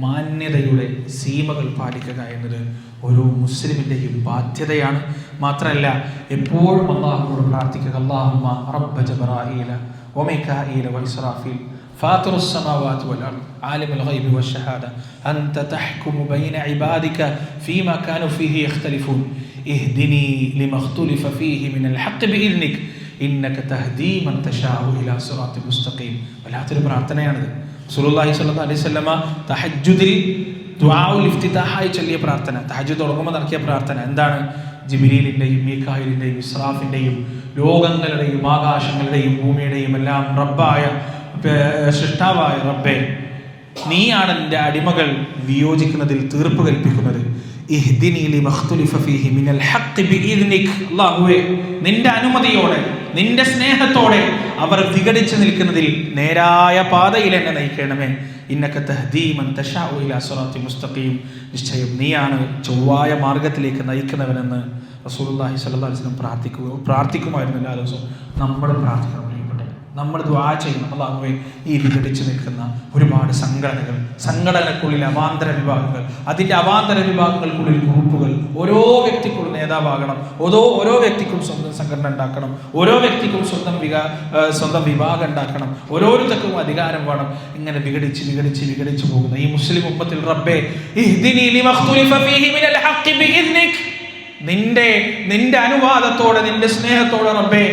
മാന്യതയുടെ സീമകൾ പാലിക്കുക എന്നത് ഓരോ മുസ്ലിമിൻ്റെയും ബാധ്യതയാണ്. മാത്രമല്ല, എപ്പോഴും അള്ളാഹുവോട് പ്രാർത്ഥിക്കുക, അല്ലാഹുമ്മ റബ്ബ ജബ്രായീല വമികാഈല വഇസ്റാഫീൽ فاطر السماوات والأرض عالم الغيب والشهادة أنت تحكم بين عبادك فيما كانوا فيه يختلفون اهدني لما اختلف فيه من الحق بإذنك إنك تهدي من تشاء إلى صراط مستقيم. വല്ലാത്തൊരു പ്രാർത്ഥനയാണിത്. റസൂലുള്ളാഹി സ്വല്ലല്ലാഹു അലൈഹി വസല്ലമ തഹജ്ജുദിൽ ദുആഉൽ ഇഫ്തിതാഹായി ചൊല്ലിയ പ്രാർത്ഥന, തഹജ്ജുദ് തുടങ്ങുമ്പോൾ നടത്തിയ പ്രാർത്ഥന എന്താണ്? ജിബ്രീലിൻ്റെയും മീകായിലിൻ്റെയും ഇസ്രാഫിൻ്റെയും ലോകങ്ങളുടെയും ആകാശങ്ങളുടെയും ഭൂമിയുടെയും എല്ലാം റബ്ബായ സൃഷ്ടാവായ റബ്ബേ, നീയാണ് എൻ്റെ അടിമകൾ വിയോജിക്കുന്നതിൽ തീർപ്പ് കൽപ്പിക്കുന്നത്. അല്ലാഹുവേ, നിന്റെ അനുമതിയോടെ, നിന്റെ സ്നേഹത്തോടെ അവർ വിഘടിച്ചു നിൽക്കുന്നതിൽ നേരായ പാതയിൽ എന്നെ നയിക്കണമേ. ഇന്നക തഹ്ദീ മൻ തശാഉ ഇലാ സിറാത്തി മുസ്തഖീം. നിശ്ചയം നീയാണ് ചൊവ്വായ മാർഗത്തിലേക്ക് നയിക്കുന്നവനെന്ന് റസൂലുള്ളാഹി സ്വല്ലല്ലാഹു അലൈഹി വസല്ലം പ്രാർത്ഥിക്കുമായിരുന്നു എല്ലാ ദിവസവും. നമ്മൾ പ്രാർത്ഥിക്കണം, നമ്മൾ ദുആ ചെയ്യണം. അല്ലാഹുവേ, ഈ വിഘടിച്ചു നിൽക്കുന്ന ഒരുപാട് സംഘടനക്കുള്ളിൽ അവാന്തര വിഭാഗങ്ങൾ, അതിൻ്റെ അവാന്തര വിഭാഗങ്ങൾക്കുള്ളിൽ ഗ്രൂപ്പുകൾ, ഓരോ വ്യക്തിക്കും നേതാവാകണം, ഓരോ വ്യക്തിക്കും സ്വന്തം സംഘടന ഉണ്ടാക്കണം, ഓരോ വ്യക്തിക്കും സ്വന്തം വിഭാഗം ഉണ്ടാക്കണം, ഓരോരുത്തർക്കും അധികാരം വേണം. ഇങ്ങനെ വിഘടിച്ച് പോകുന്ന ഈ മുസ്ലിം ഉമ്മത്തിൽ റബ്ബേ, ഇഹ്ദിനി ലിമഖ്തുലിഫ ഫീഹി മിനൽ ഹഖ് ബിഇദ്നിക്, നിന്റെ അനുവാദത്തോടെ, നിന്റെ സ്നേഹത്തോടെ റബ്ബേ,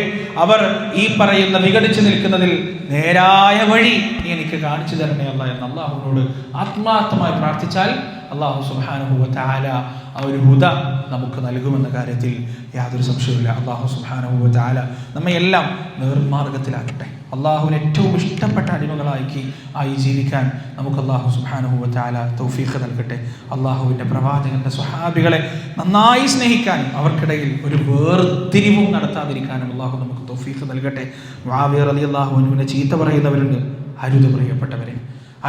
അവർ ഈ പറയുന്ന വിഘടിച്ചു നിൽക്കുന്നതിൽ നേരായ വഴി എനിക്ക് കാണിച്ചു തരണേ അല്ലാ എന്ന് അള്ളാഹുവിനോട് ആത്മാർത്ഥമായി പ്രാർത്ഥിച്ചാൽ അള്ളാഹു സുബ്ഹാനഹു വ തആല ആ ഒരു ഹുദ നമുക്ക് നൽകുമെന്ന കാര്യത്തിൽ യാതൊരു സംശയവുമില്ല. അള്ളാഹു സുബ്ഹാനഹു വ തആല നമ്മെ എല്ലാം നേർമാർഗത്തിലാക്കട്ടെ. അള്ളാഹുവിന് ഏറ്റവും ഇഷ്ടപ്പെട്ട അടിമകളായി ജീവിക്കാൻ നമുക്ക് അള്ളാഹു സുബ്ഹാനഹു വ തആല തൗഫീഖ് നൽകട്ടെ. അള്ളാഹുവിൻ്റെ പ്രവാചകന്റെ സ്വഹാബികളെ നന്നായി സ്നേഹിക്കാനും അവർക്കിടയിൽ ഒരു വേർതിരിവും നടത്താതിരിക്കാനും അള്ളാഹു നമുക്ക് തൗഫീഖ് നൽകട്ടെ. മുആവിയ റളിയല്ലാഹു അൻഹുവിനെ ചീത്ത പറയുന്നവരുണ്ട്, അരുത് പ്രിയപ്പെട്ടവരെ,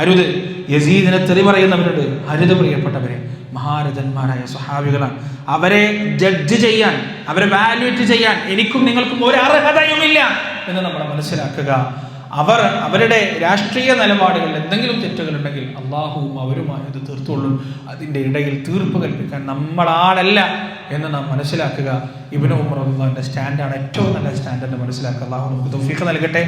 അരുത്. യസീദിനെ തെറി പറയുന്നവരുണ്ട്, അരുത് പ്രിയപ്പെട്ടവരെ. മഹാരഥന്മാരായ സ്വഹാബികളാണ്. അവരെ ജഡ്ജ് ചെയ്യാൻ, അവരെ വാല്യുവേറ്റ് ചെയ്യാൻ എനിക്കും നിങ്ങൾക്കും ഒരു അർഹതയുമില്ല എന്ന് നമ്മൾ മനസ്സിലാക്കുക. അവരുടെ രാഷ്ട്രീയ നിലപാടുകളിൽ എന്തെങ്കിലും തെറ്റുകളുണ്ടെങ്കിൽ അള്ളാഹുവും അവരുമായി അത് തീർത്തുകൊള്ളും. അതിൻ്റെ ഇടയിൽ തീർപ്പ് കൽപ്പിക്കാൻ നമ്മളാളല്ല എന്ന് നാം മനസ്സിലാക്കുക. ഇബ്നു ഉമർ റളിയല്ലാഹു അൻഹുവിന്റെ സ്റ്റാൻഡാണ് ഏറ്റവും നല്ല സ്റ്റാൻഡ് എന്ന് മനസ്സിലാക്കുക. അള്ളാഹു നമുക്ക് തൗഫീഖ് നൽകട്ടെ.